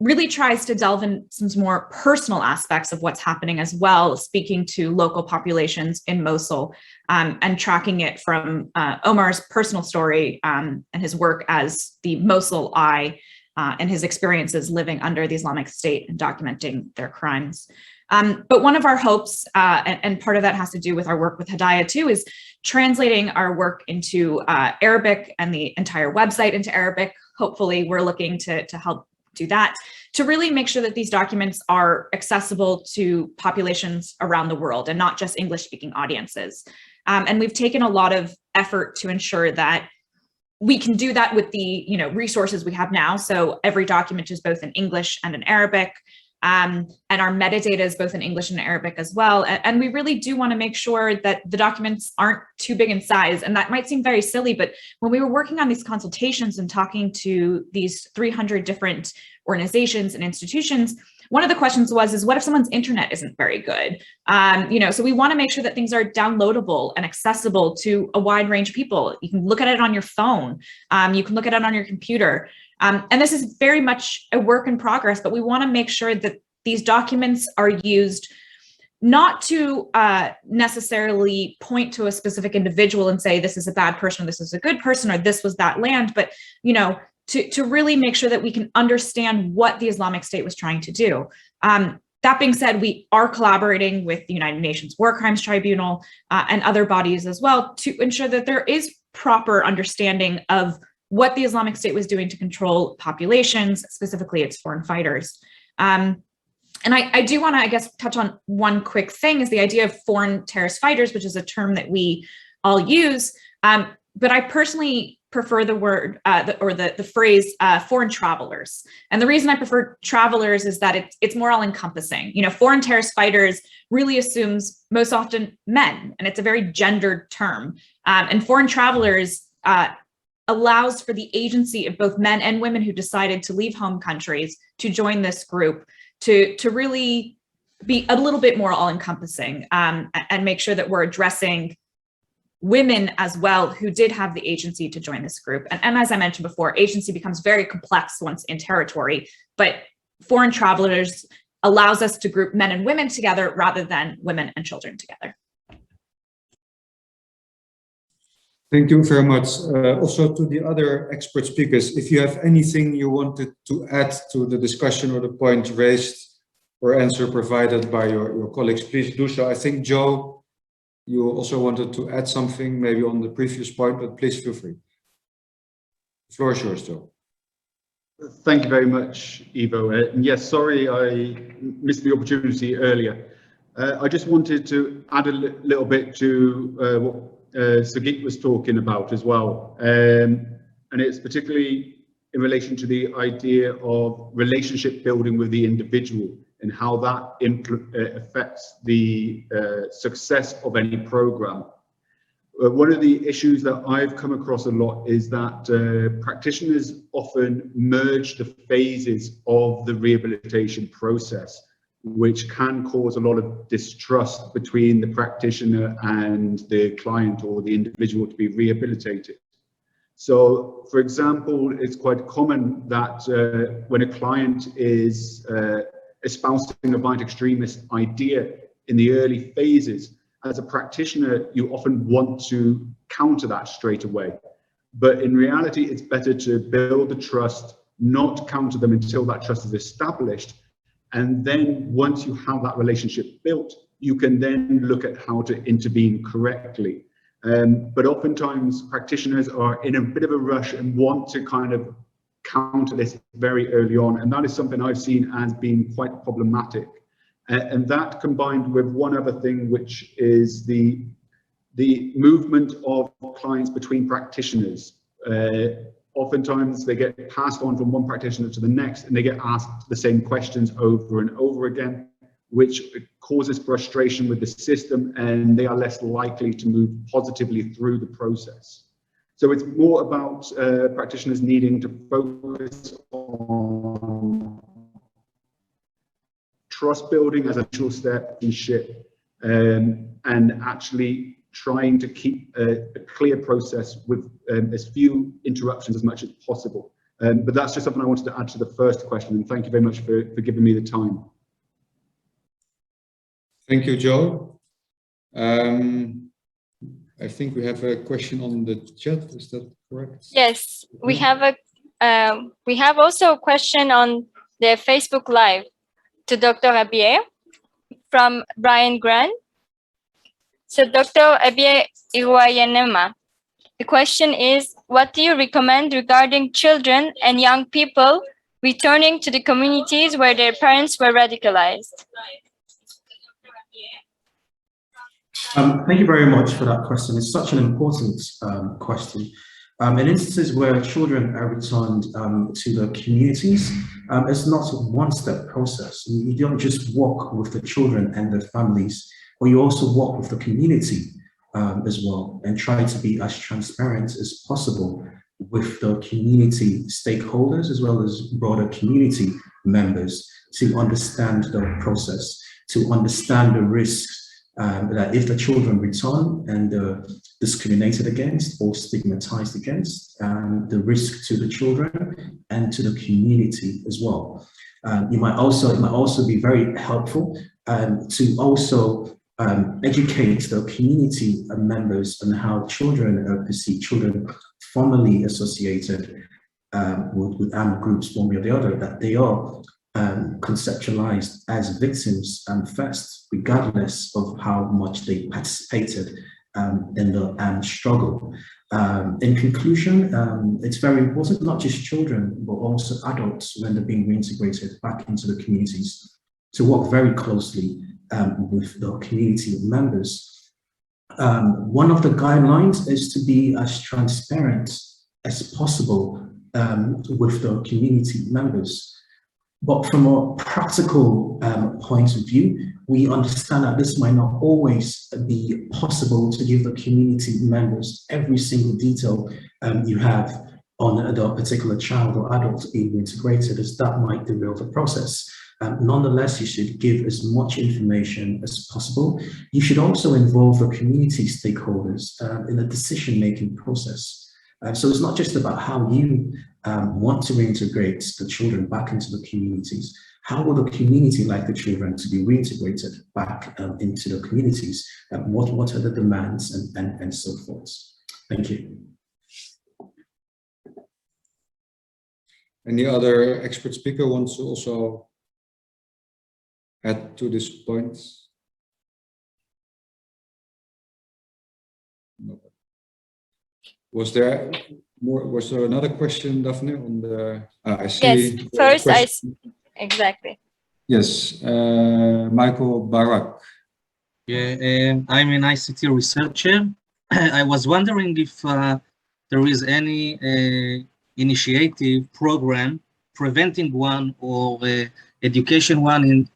really tries to delve in some more personal aspects of what's happening as well, speaking to local populations in Mosul, and tracking it from Omar's personal story and his work as the Mosul Eye and his experiences living under the Islamic State and documenting their crimes. But one of our hopes, and part of that has to do with our work with Hedayah too, is translating our work into Arabic and the entire website into Arabic. Hopefully we're looking to help do that, to really make sure that these documents are accessible to populations around the world and not just English-speaking audiences. And we've taken a lot of effort to ensure that we can do that with the resources we have now. So every document is both in English and in Arabic, and our metadata is both in English and Arabic as well. And we really do want to make sure that the documents aren't too big in size. And that might seem very silly, but when we were working on these consultations and talking to these 300 different organizations and institutions, one of the questions is what if someone's internet isn't very good? So we want to make sure that things are downloadable and accessible to a wide range of people. You can look at it on your phone. You can look at it on your computer. And this is very much a work in progress, but we want to make sure that these documents are used not to necessarily point to a specific individual and say, this is a bad person, or this is a good person, or this was that land, but, to really make sure that we can understand what the Islamic State was trying to do. That being said, we are collaborating with the United Nations War Crimes Tribunal and other bodies as well to ensure that there is proper understanding of what the Islamic State was doing to control populations, specifically its foreign fighters. And I do want to, I guess, touch on one quick thing, is the idea of foreign terrorist fighters, which is a term that we all use. But I personally prefer the word the phrase foreign travelers. And the reason I prefer travelers is that it's more all encompassing. Foreign terrorist fighters really assumes most often men, and it's a very gendered term. And foreign travelers allows for the agency of both men and women who decided to leave home countries to join this group to really be a little bit more all-encompassing, and make sure that we're addressing women as well who did have the agency to join this group. And as I mentioned before, agency becomes very complex once in territory, but foreign travelers allows us to group men and women together rather than women and children together. Thank you very much. Also to the other expert speakers, if you have anything you wanted to add to the discussion or the point raised or answer provided by your colleagues, please do so. I think, Joe, you also wanted to add something maybe on the previous point, but please feel free. The floor is yours, Joe. Thank you very much, Ivo. And yes, sorry I missed the opportunity earlier. I just wanted to add a little bit to what Sagit was talking about as well. And it's particularly in relation to the idea of relationship building with the individual and how that affects the success of any program. One of the issues that I've come across a lot is that practitioners often merge the phases of the rehabilitation process, which can cause a lot of distrust between the practitioner and the client or the individual to be rehabilitated. So, for example, it's quite common that when a client is espousing a violent extremist idea in the early phases, as a practitioner, you often want to counter that straight away. But in reality, it's better to build the trust, not counter them until that trust is established. And then once you have that relationship built, you can then look at how to intervene correctly. But oftentimes practitioners are in a bit of a rush and want to kind of counter this very early on, and that is something I've seen as being quite problematic. And that combined with one other thing, which is the movement of clients between practitioners. Oftentimes they get passed on from one practitioner to the next, and they get asked the same questions over and over again, which causes frustration with the system, and they are less likely to move positively through the process. So it's more about practitioners needing to focus on trust building as a initial step in ship, and actually trying to keep a clear process with as few interruptions as much as possible. But that's just something I wanted to add to the first question, and thank you very much for giving me the time. Thank you, Joe. I think we have a question on the chat. Is that correct? Yes, we have also a question on the Facebook Live to Dr. Abiye from Brian Grant. So Dr. Abiye Iruayenama, the question is, what do you recommend regarding children and young people returning to the communities where their parents were radicalized? Thank you very much for that question. It's such an important question. In instances where children are returned to the communities, it's not a one-step process. You don't just walk with the children and their families, but you also walk with the community as well, and try to be as transparent as possible with the community stakeholders as well as broader community members to understand the process, to understand the risks that if the children return and discriminated against or stigmatized against, the risk to the children and to the community as well. It might also be very helpful to also educate the community members on how children are perceived, children formerly associated with armed groups one way or the other, that they are conceptualized as victims first, regardless of how much they participated in the armed struggle. In conclusion, it's very important, not just children, but also adults when they're being reintegrated back into the communities, to work very closely with the community members. One of the guidelines is to be as transparent as possible with the community members. But from a practical point of view, we understand that this might not always be possible to give the community members every single detail you have on the particular child or adult being integrated, as that might derail the process. Nonetheless, you should give as much information as possible. You should also involve the community stakeholders in the decision-making process. So it's not just about how you want to reintegrate the children back into the communities. How would the community like the children to be reintegrated back into the communities? What are the demands and so forth? Thank you. Any other expert speaker wants to also add to this point? No. Was there another question, Daphne, on the? I see. Yes, first exactly. Yes, Michael Barak. Yeah, I'm an ICT researcher. I was wondering if there is any initiative program, preventing one or education one in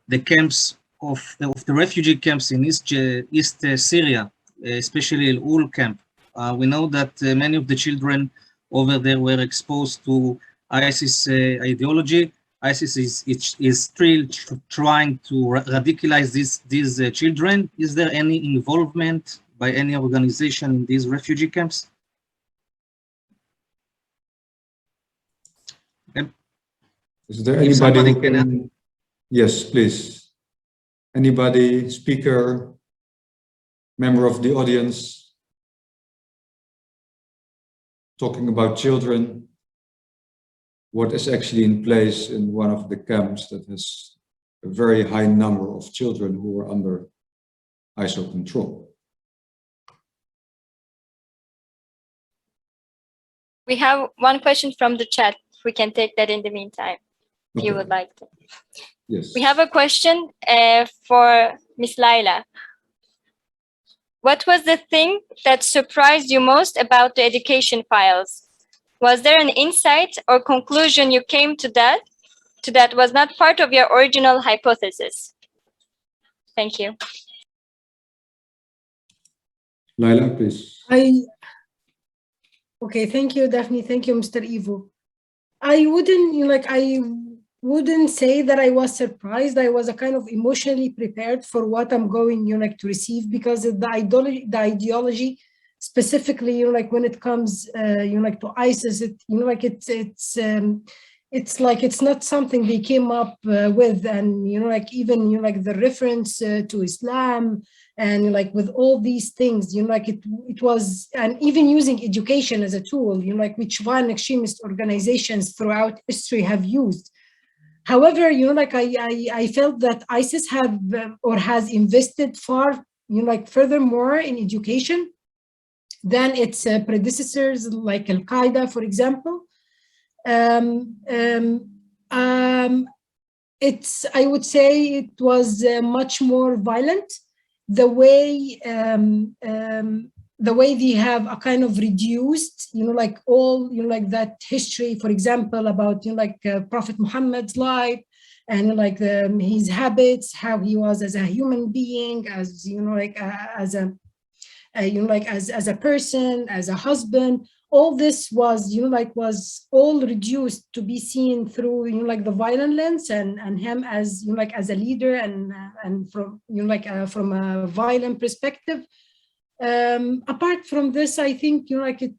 the camps of the refugee camps in East Syria, especially Al-Ul camp. We know that many of the children over there were exposed to ISIS ideology. ISIS is still trying to radicalize these children. Is there any involvement by any organization in these refugee camps? Is there anybody who can? Yes, please. Anybody, speaker, member of the audience, talking about children, what is actually in place in one of the camps that has a very high number of children who are under ISO control. We have one question from the chat. we can take that in the meantime, if you would like to. Yes. We have a question for Ms. Lilah. What was the thing that surprised you most about the education files? Was there an insight or conclusion you came to that was not part of your original hypothesis? Thank you. Lilah, please. Okay, thank you, Daphne. Thank you, Mr. Ivo. I wouldn't say that I was surprised. I was a kind of emotionally prepared for what I'm going, to receive, because of the ideology, specifically, when it comes, to ISIS, it's not something they came up with, and even the reference to Islam, and with all these things, it was, and even using education as a tool, which violent extremist organizations throughout history have used. However, I felt that ISIS have or has invested far, furthermore in education than its predecessors, like Al-Qaeda, for example. I would say it was much more violent. The way they have a kind of reduced, all, that history, for example, about, Prophet Muhammad's life, and his habits, how he was as a human being, as, as a person, as a husband. All this was, was all reduced to be seen through, the violent lens, and him as, as a leader, and from, from a violent perspective. Apart from this, I think, it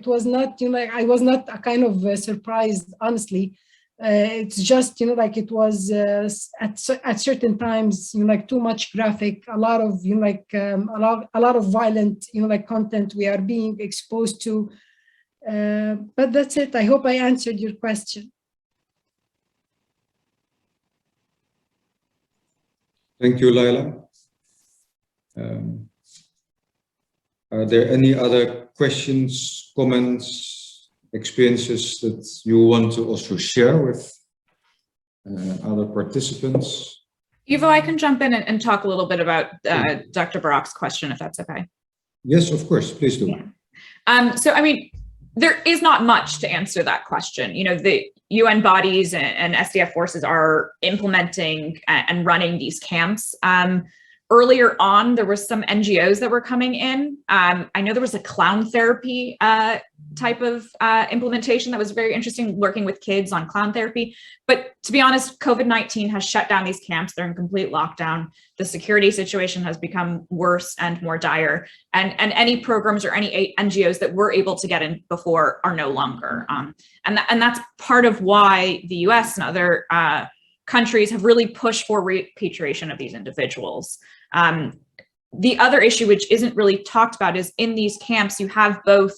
was not, I was not a kind of surprised, honestly. It's just, it was at certain times, too much graphic, a lot of, a lot of violent, content we are being exposed to. But that's it. I hope I answered your question. Thank you, Lilah. Are there any other questions, comments, experiences that you want to also share with other participants? Ivo, I can jump in and talk a little bit about Dr. Barak's question, if that's okay. Yes, of course, please do. Yeah. So, I mean, there is not much to answer that question. The UN bodies and SDF forces are implementing and running these camps. Earlier on, there were some NGOs that were coming in. I know there was a clown therapy type of implementation that was very interesting, working with kids on clown therapy. But to be honest, COVID-19 has shut down these camps. They're in complete lockdown. The security situation has become worse and more dire. And any programs or any NGOs that were able to get in before are no longer. And that's part of why the US and other countries have really pushed for repatriation of these individuals. The other issue, which isn't really talked about, is in these camps, you have both,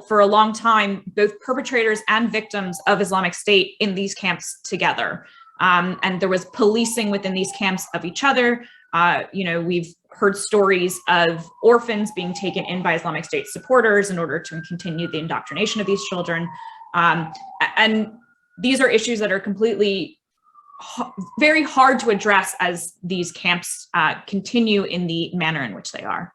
for a long time, both perpetrators and victims of Islamic State in these camps together. And there was policing within these camps of each other. We've heard stories of orphans being taken in by Islamic State supporters in order to continue the indoctrination of these children. And these are issues that are completely very hard to address as these camps continue in the manner in which they are.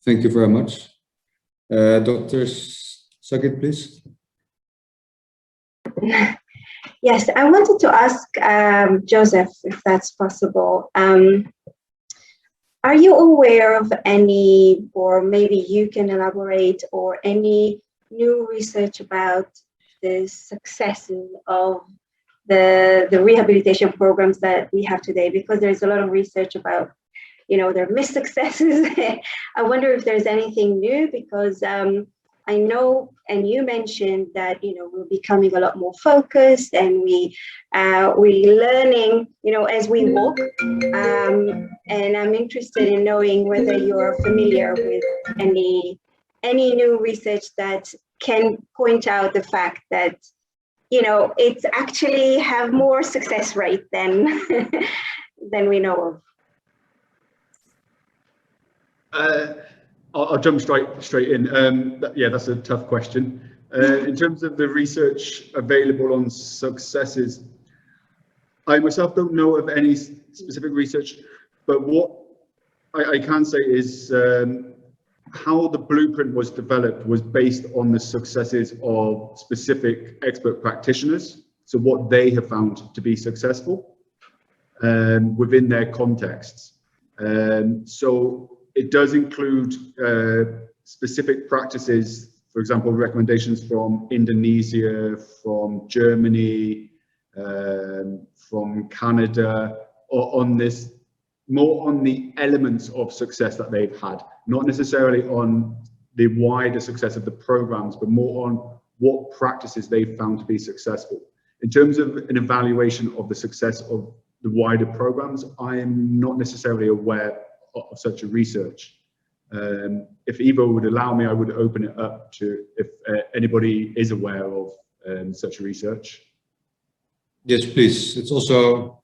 Thank you very much. Dr. Sagit, please. Yes, I wanted to ask Joseph, if that's possible. Are you aware of any, or maybe you can elaborate, or any new research about the successes of the rehabilitation programs that we have today? Because there's a lot of research about, their missed successes. I wonder if there's anything new, because I know, and you mentioned that, we're becoming a lot more focused, and we're learning, as we walk. And I'm interested in knowing whether you're familiar with any new research that can point out the fact that, it's actually have more success rate than we know of. I'll jump straight in. Yeah, that's a tough question. In terms of the research available on successes, I myself don't know of any specific research, but what I can say is how the blueprint was developed was based on the successes of specific expert practitioners. So what they have found to be successful within their contexts. So it does include specific practices, for example, recommendations from Indonesia, from Germany, from Canada, or on this, more on the elements of success that they've had, not necessarily on the wider success of the programs, but more on what practices they've found to be successful. In terms of an evaluation of the success of the wider programs, I am not necessarily aware of such a research. If Ivo would allow me, I would open it up to if anybody is aware of such research. Yes, please. It's also,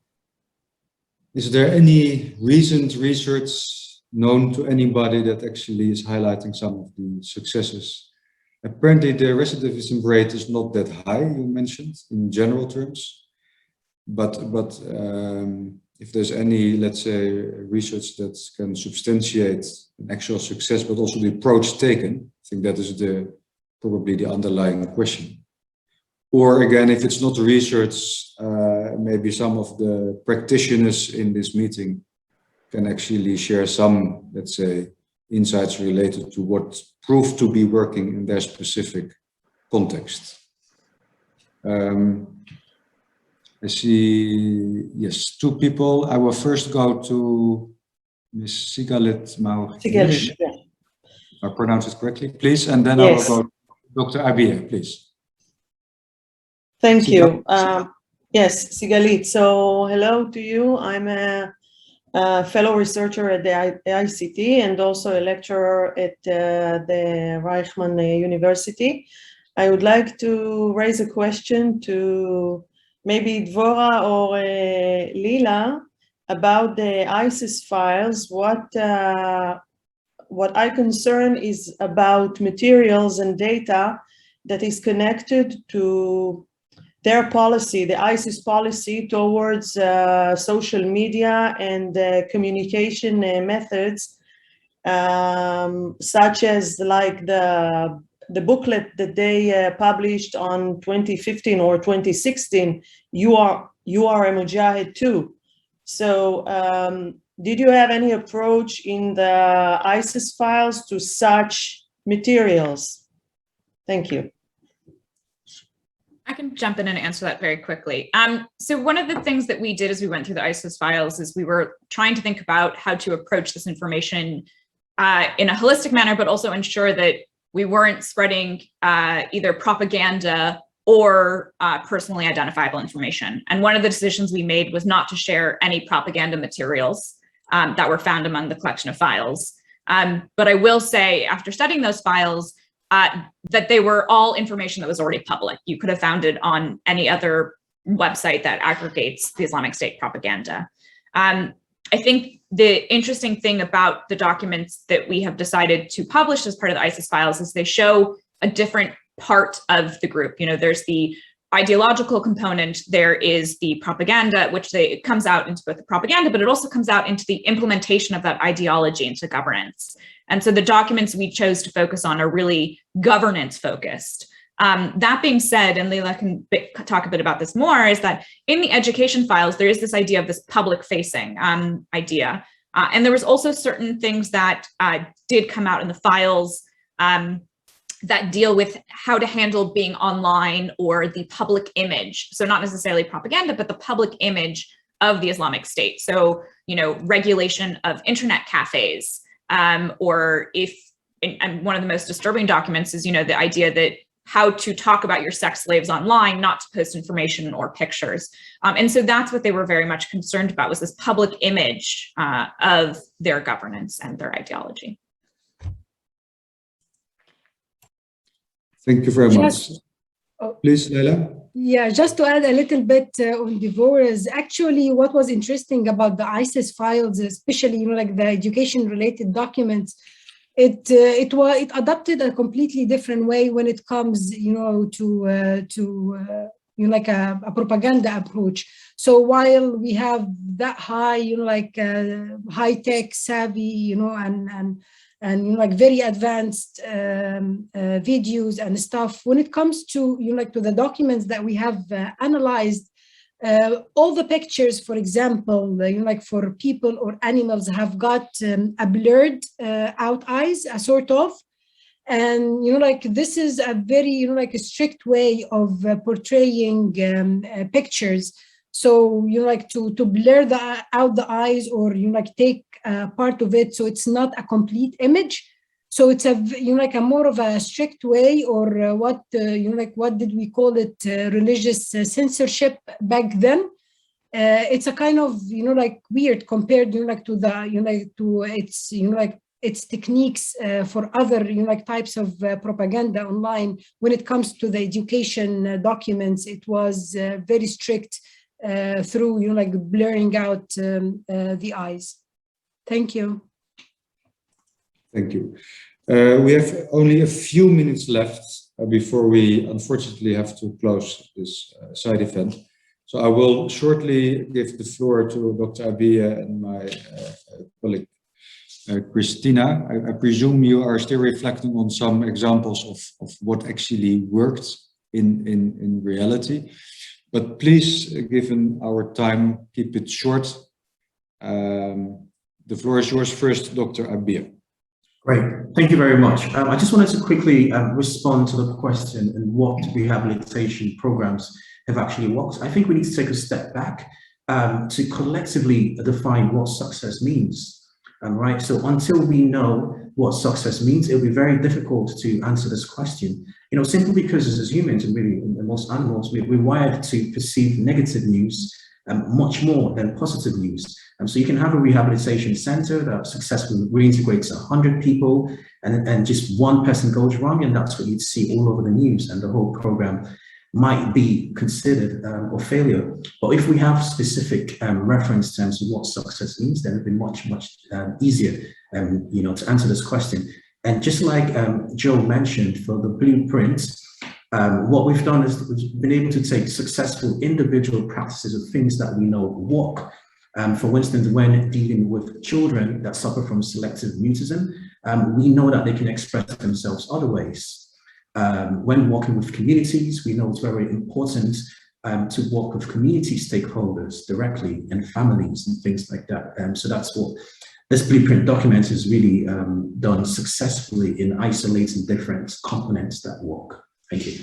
is there any recent research known to anybody that actually is highlighting some of the successes? Apparently the recidivism rate is not that high, you mentioned, in general terms. But if there's any, let's say, research that can substantiate an actual success, but also the approach taken, I think that is probably the underlying question. Or again, if it's not research, maybe some of the practitioners in this meeting can actually share some, let's say, insights related to what proved to be working in their specific context. I see, yes, two people. I will first go to Ms. Sigalit Maurice. Sigalit, yeah. If I pronounce it correctly, please. And then yes. I will go to Dr. Abiye, please. Thank you. Yes, Sigalit. So hello to you. I'm a fellow researcher at the ICT and also a lecturer at the Reichman University. I would like to raise a question to maybe Devorah or Lilah about the ISIS files. What I concern is about materials and data that is connected to their policy, the ISIS policy towards social media and communication methods, such as like the booklet that they published on 2015 or 2016, you are a Mujahid too. So did you have any approach in the ISIS files to such materials? Thank you. I can jump in and answer that very quickly. So one of the things that we did as we went through the ISIS files is we were trying to think about how to approach this information in a holistic manner, but also ensure that we weren't spreading either propaganda or personally identifiable information. And one of the decisions we made was not to share any propaganda materials that were found among the collection of files. But I will say, after studying those files, that they were all information that was already public. You could have found it on any other website that aggregates the Islamic State propaganda. I think the interesting thing about the documents that we have decided to publish as part of the ISIS files is they show a different part of the group. You know, there's the ideological component, there is the propaganda, which it comes out into both the propaganda, but it also comes out into the implementation of that ideology into governance. And so the documents we chose to focus on are really governance focused. That being said, and Lilah can talk a bit about this more, is that in the education files, there is this idea of this public facing idea. And there was also certain things that did come out in the files that deal with how to handle being online or the public image. So not necessarily propaganda, but the public image of the Islamic State. So, you know, regulation of internet cafes, or if, and one of the most disturbing documents is, you know, the idea that how to talk about your sex slaves online, not to post information or pictures. And so that's what they were very much concerned about, was this public image of their governance and their ideology. Thank you very much. Please, Lilah. Yeah, just to add a little bit on Devorah's, actually what was interesting about the ISIS files, especially, you know, like the education related documents, it adopted a completely different way when it comes, like a propaganda approach. So while we have that high, high tech savvy, and like very advanced videos and stuff, when it comes to, to the documents that we have analyzed, all the pictures, for example, like for people or animals, have got a blurred out eyes, a sort of. And, like this is a very, like a strict way of portraying pictures. So, like to blur out the eyes, or, like take part of it, so it's not a complete image. So it's a, like a more of a strict way, or what, like what did we call it, religious censorship back then. It's a kind of, like weird compared, like to the, to its, like its techniques for other, like types of propaganda online. When it comes to the education documents, it was very strict through, like blurring out the eyes. Thank you. Thank you. We have only a few minutes left before we unfortunately have to close this side event. So I will shortly give the floor to Dr. Abiye and my colleague Christina. I presume you are still reflecting on some examples of what actually worked in reality. But please, given our time, keep it short. The floor is yours first, Dr. Abiye. Great, thank you very much. I just wanted to quickly respond to the question and what rehabilitation programs have actually worked. I think we need to take a step back to collectively define what success means. Right, so until we know what success means, it'll be very difficult to answer this question. Simply because as humans, and really in most animals, we're wired to perceive negative news much more than positive news. So you can have a rehabilitation center that successfully reintegrates 100 people, and just one person goes wrong, and that's what you'd see all over the news, and the whole program might be considered a failure. But if we have specific reference terms of what success means, then it'll be much easier, to answer this question. And just like Joe mentioned, for the blueprint, what we've done is we've been able to take successful individual practices of things that we know work. For instance, when dealing with children that suffer from selective mutism, we know that they can express themselves other ways. When working with communities, we know it's very important to work with community stakeholders directly, and families and things like that. So that's what this blueprint document has really done successfully in isolating different components that work. Thank you.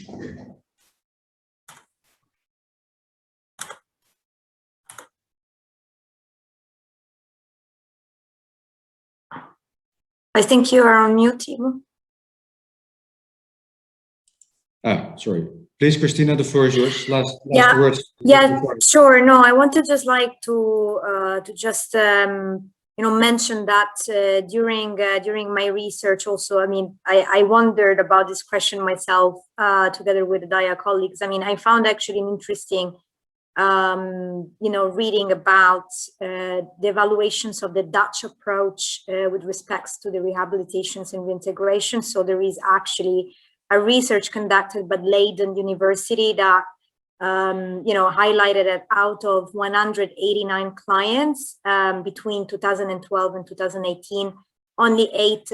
I think you are on mute, Ivo. Sorry. Please, Christina, the floor is yours. Last words. Yeah, sure. No, I wanted just like to just mention that during my research also. I mean, I wondered about this question myself together with the Hedayah colleagues. I mean, I found actually an interesting reading about the evaluations of the Dutch approach with respects to the rehabilitations and reintegration. So there is actually a research conducted by Leiden University that highlighted that out of 189 clients between 2012 and 2018, only 8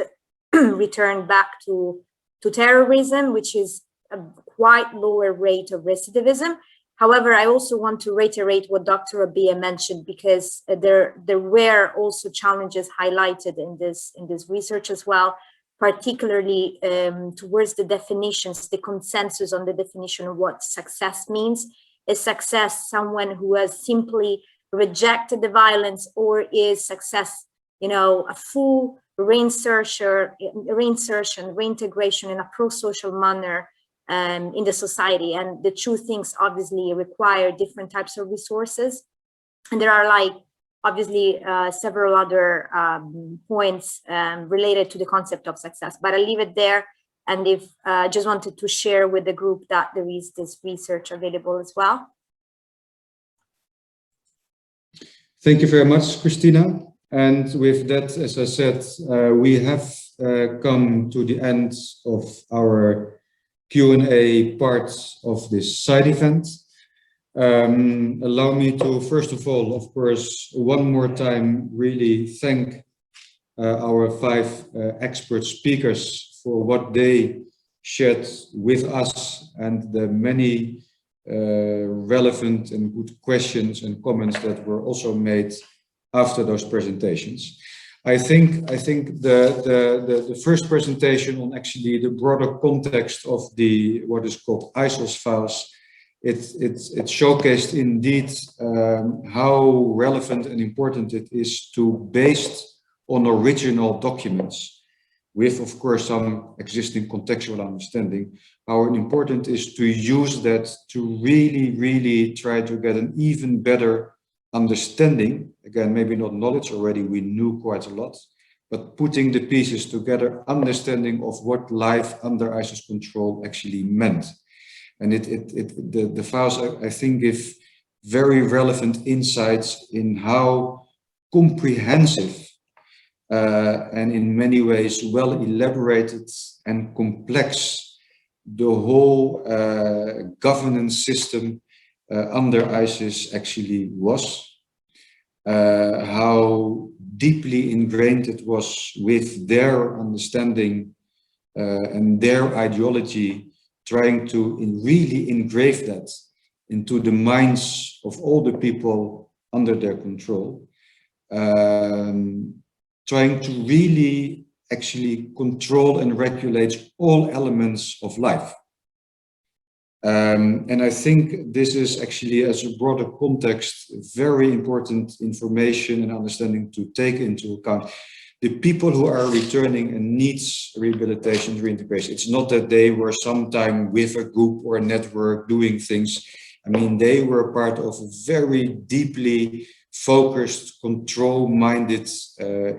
returned back to terrorism, which is a quite lower rate of recidivism. However, I also want to reiterate what Dr. Abiye mentioned, because there were also challenges highlighted in this research as well, particularly towards the definitions, the consensus on the definition of what success means. Is success someone who has simply rejected the violence, or is success, a full reintegration in a pro-social manner in the society? And the two things obviously require different types of resources. And there are obviously several other points related to the concept of success, but I'll leave it there. And if just wanted to share with the group that there is this research available as well. Thank you very much, Christina. And with that, as I said, we have come to the end of our Q&A part of this side event. Allow me to, first of all, of course, one more time, really thank our 5 expert speakers for what they shared with us and the many relevant and good questions and comments that were also made after those presentations. I think the first presentation on actually the broader context of the what is called ISIS files, it showcased indeed how relevant and important it is to, based on original documents, with of course some existing contextual understanding, how important it is to use that to really try to get an even better understanding. Again, maybe not knowledge, already we knew quite a lot, but putting the pieces together, understanding of what life under ISIS control actually meant. And the files, I think, give very relevant insights in how comprehensive and in many ways well elaborated and complex the whole governance system under ISIS actually was, how deeply ingrained it was with their understanding and their ideology, trying to really engrave that into the minds of all the people under their control, trying to really actually control and regulate all elements of life. And I think this is actually, as a broader context, very important information and understanding to take into account. The people who are returning and needs rehabilitation, reintegration, it's not that they were sometime with a group or a network doing things. I mean, they were part of a very deeply focused, control-minded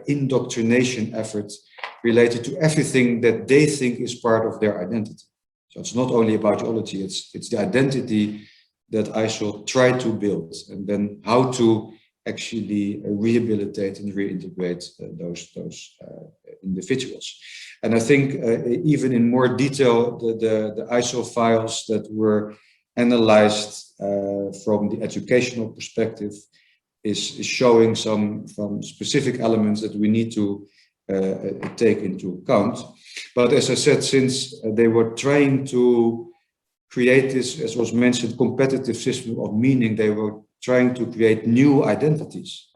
indoctrination effort related to everything that they think is part of their identity. So it's not only about ideology, it's the identity that ISIL tried to build, and then how to actually rehabilitate and reintegrate those individuals. And I think even in more detail, the ISIL files that were analyzed from the educational perspective is showing some specific elements that we need to take into account. But as I said, since they were trying to create this, as was mentioned, competitive system of meaning, they were trying to create new identities.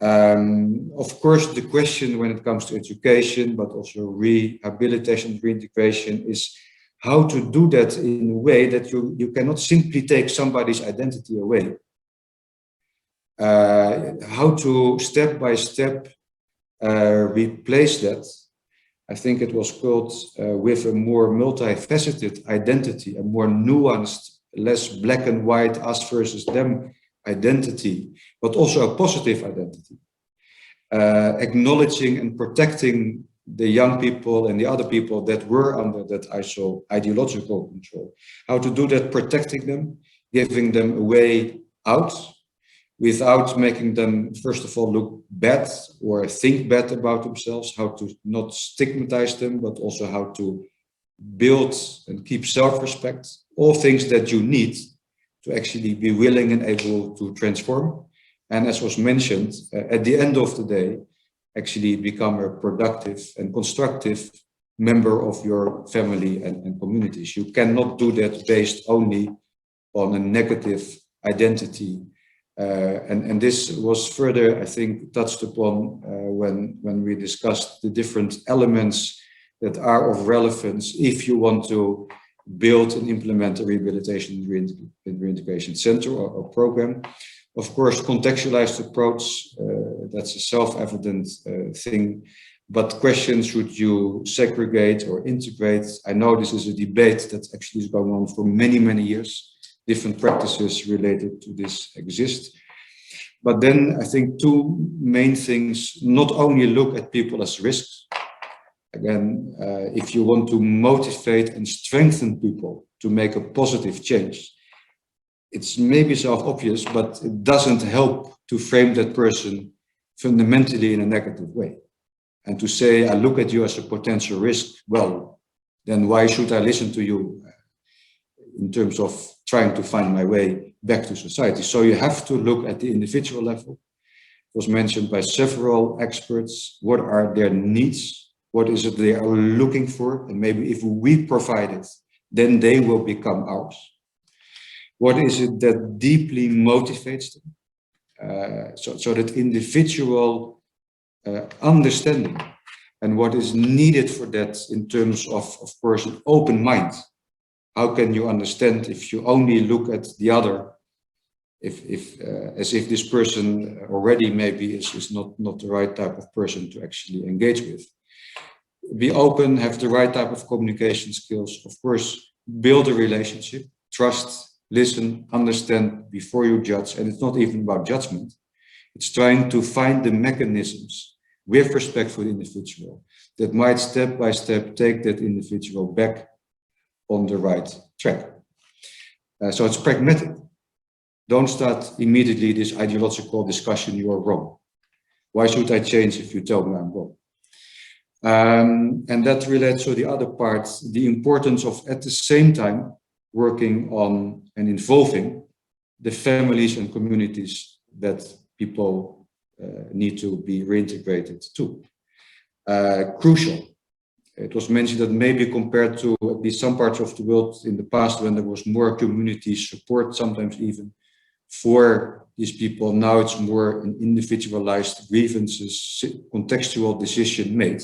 Of course, the question when it comes to education, but also rehabilitation, reintegration, is how to do that in a way that you cannot simply take somebody's identity away. How to step by step replace that. I think it was called with a more multifaceted identity, a more nuanced, less black and white, us versus them identity, but also a positive identity. Acknowledging and protecting the young people and the other people that were under that ISIL ideological control. How to do that, protecting them, giving them a way out, without making them, first of all, look bad or think bad about themselves, how to not stigmatize them, but also how to build and keep self-respect, all things that you need to actually be willing and able to transform. And as was mentioned, at the end of the day, actually become a productive and constructive member of your family and communities. You cannot do that based only on a negative identity. And this was further, I think, touched upon when we discussed the different elements that are of relevance if you want to build and implement a rehabilitation and reintegration center or program. Of course, contextualized approach, that's a self-evident thing, but questions, should you segregate or integrate? I know this is a debate that actually is going on for many, many years. Different practices related to this exist. But then I think two main things: not only look at people as risks. Again, if you want to motivate and strengthen people to make a positive change, it's maybe self-obvious, but it doesn't help to frame that person fundamentally in a negative way. And to say, I look at you as a potential risk, well, then why should I listen to you in terms of trying to find my way back to society? So you have to look at the individual level. It was mentioned by several experts, what are their needs? What is it they are looking for? And maybe if we provide it, then they will become ours. What is it that deeply motivates them? So that individual understanding, and what is needed for that in terms of course, an open mind. How can you understand if you only look at the other, as if this person already maybe is not the right type of person to actually engage with? Be open, have the right type of communication skills, of course, build a relationship, trust, listen, understand before you judge. And it's not even about judgment. It's trying to find the mechanisms with respect for the individual that might step by step take that individual back on the right track. So it's pragmatic. Don't start immediately this ideological discussion, you are wrong. Why should I change if you tell me I'm wrong? And that relates to the other part, the importance of at the same time working on and involving the families and communities that people need to be reintegrated to. Crucial. It was mentioned that maybe compared to at least some parts of the world in the past when there was more community support, sometimes even for these people, now it's more an individualized grievances, contextual decision made.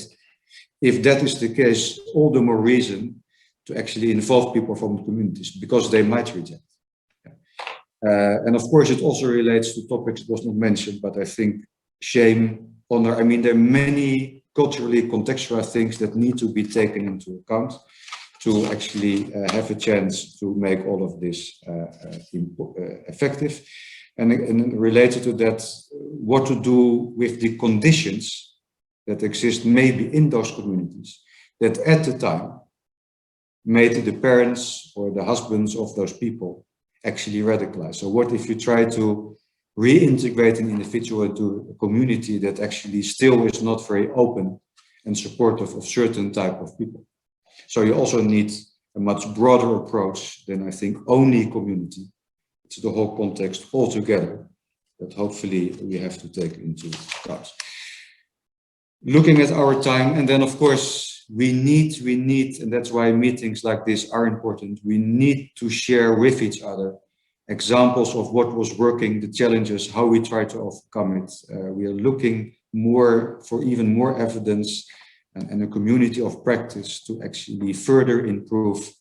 If that is the case, all the more reason to actually involve people from the communities because they might reject. And of course, it also relates to topics that was not mentioned, but I think shame, honor, I mean, there are many culturally contextual things that need to be taken into account to actually have a chance to make all of this effective. And related to that, what to do with the conditions that exist maybe in those communities that at the time made the parents or the husbands of those people actually radicalized. So what if you try to reintegrate an individual into a community that actually still is not very open and supportive of certain type of people? So you also need a much broader approach than I think only community. It's the whole context altogether that hopefully we have to take into account. Looking at our time, and then of course we need, and that's why meetings like this are important, we need to share with each other examples of what was working, the challenges, how we try to overcome it. We are looking more for even more evidence and a community of practice to actually further improve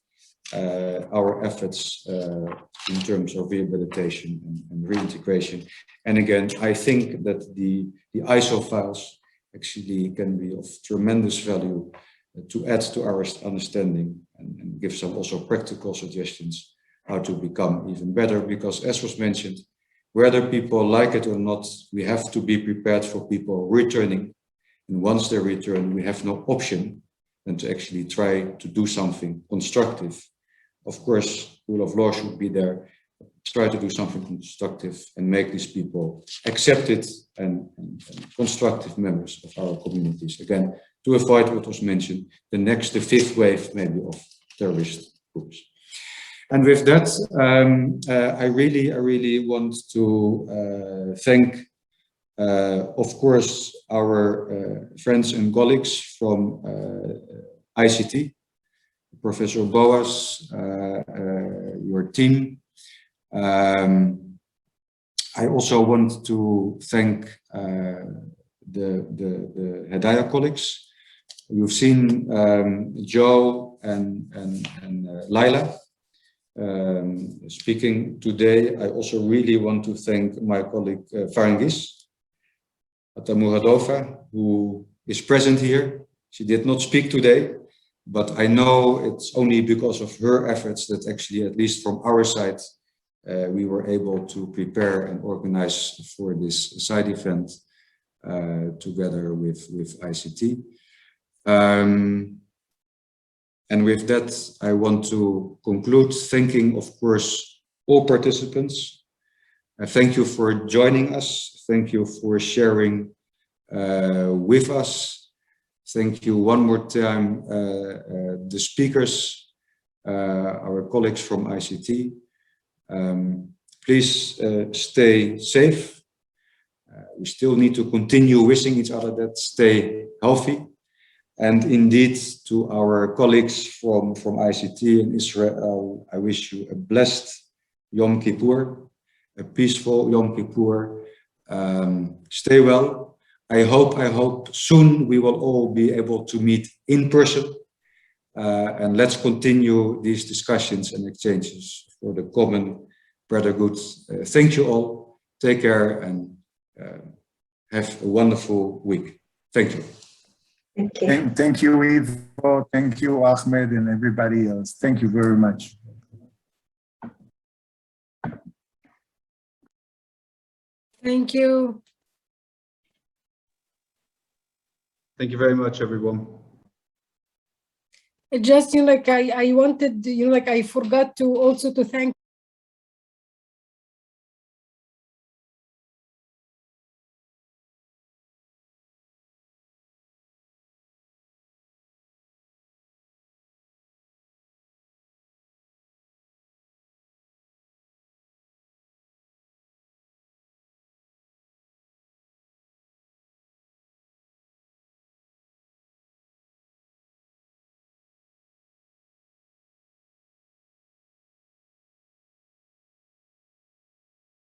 our efforts in terms of rehabilitation and reintegration. And again, I think that the ISO files actually can be of tremendous value to add to our understanding and give some also practical suggestions how to become even better, because as was mentioned, whether people like it or not, we have to be prepared for people returning. And once they return, we have no option than to actually try to do something constructive. Of course, rule of law should be there. Try to do something constructive and make these people accepted and constructive members of our communities. Again, to avoid what was mentioned, the fifth wave maybe of terrorist groups. And with that, I really want to thank, of course, our friends and colleagues from ICT, Professor Boaz, your team. I also want to thank the Hedayah colleagues. You've seen Joe and Lilah speaking today. I also really want to thank my colleague Farangis Atamuradova, who is present here. She did not speak today, but I know it's only because of her efforts that actually, at least from our side, we were able to prepare and organize for this side event together with ICT. And with that, I want to conclude thanking, of course, all participants. Thank you for joining us. Thank you for sharing with us. Thank you one more time, the speakers, our colleagues from ICT. Please stay safe. We still need to continue wishing each other that stay healthy. And indeed, to our colleagues from ICT in Israel, I wish you a blessed Yom Kippur, a peaceful Yom Kippur. Stay well. I hope soon we will all be able to meet in person. And let's continue these discussions and exchanges for the common greater good. Thank you all. Take care and have a wonderful week. Thank you. Thank you. Thank you, Ivo. Thank you, Ahmed, and everybody else. Thank you very much. Thank you. Thank you very much, everyone. Just, like I wanted, like I forgot to also to thank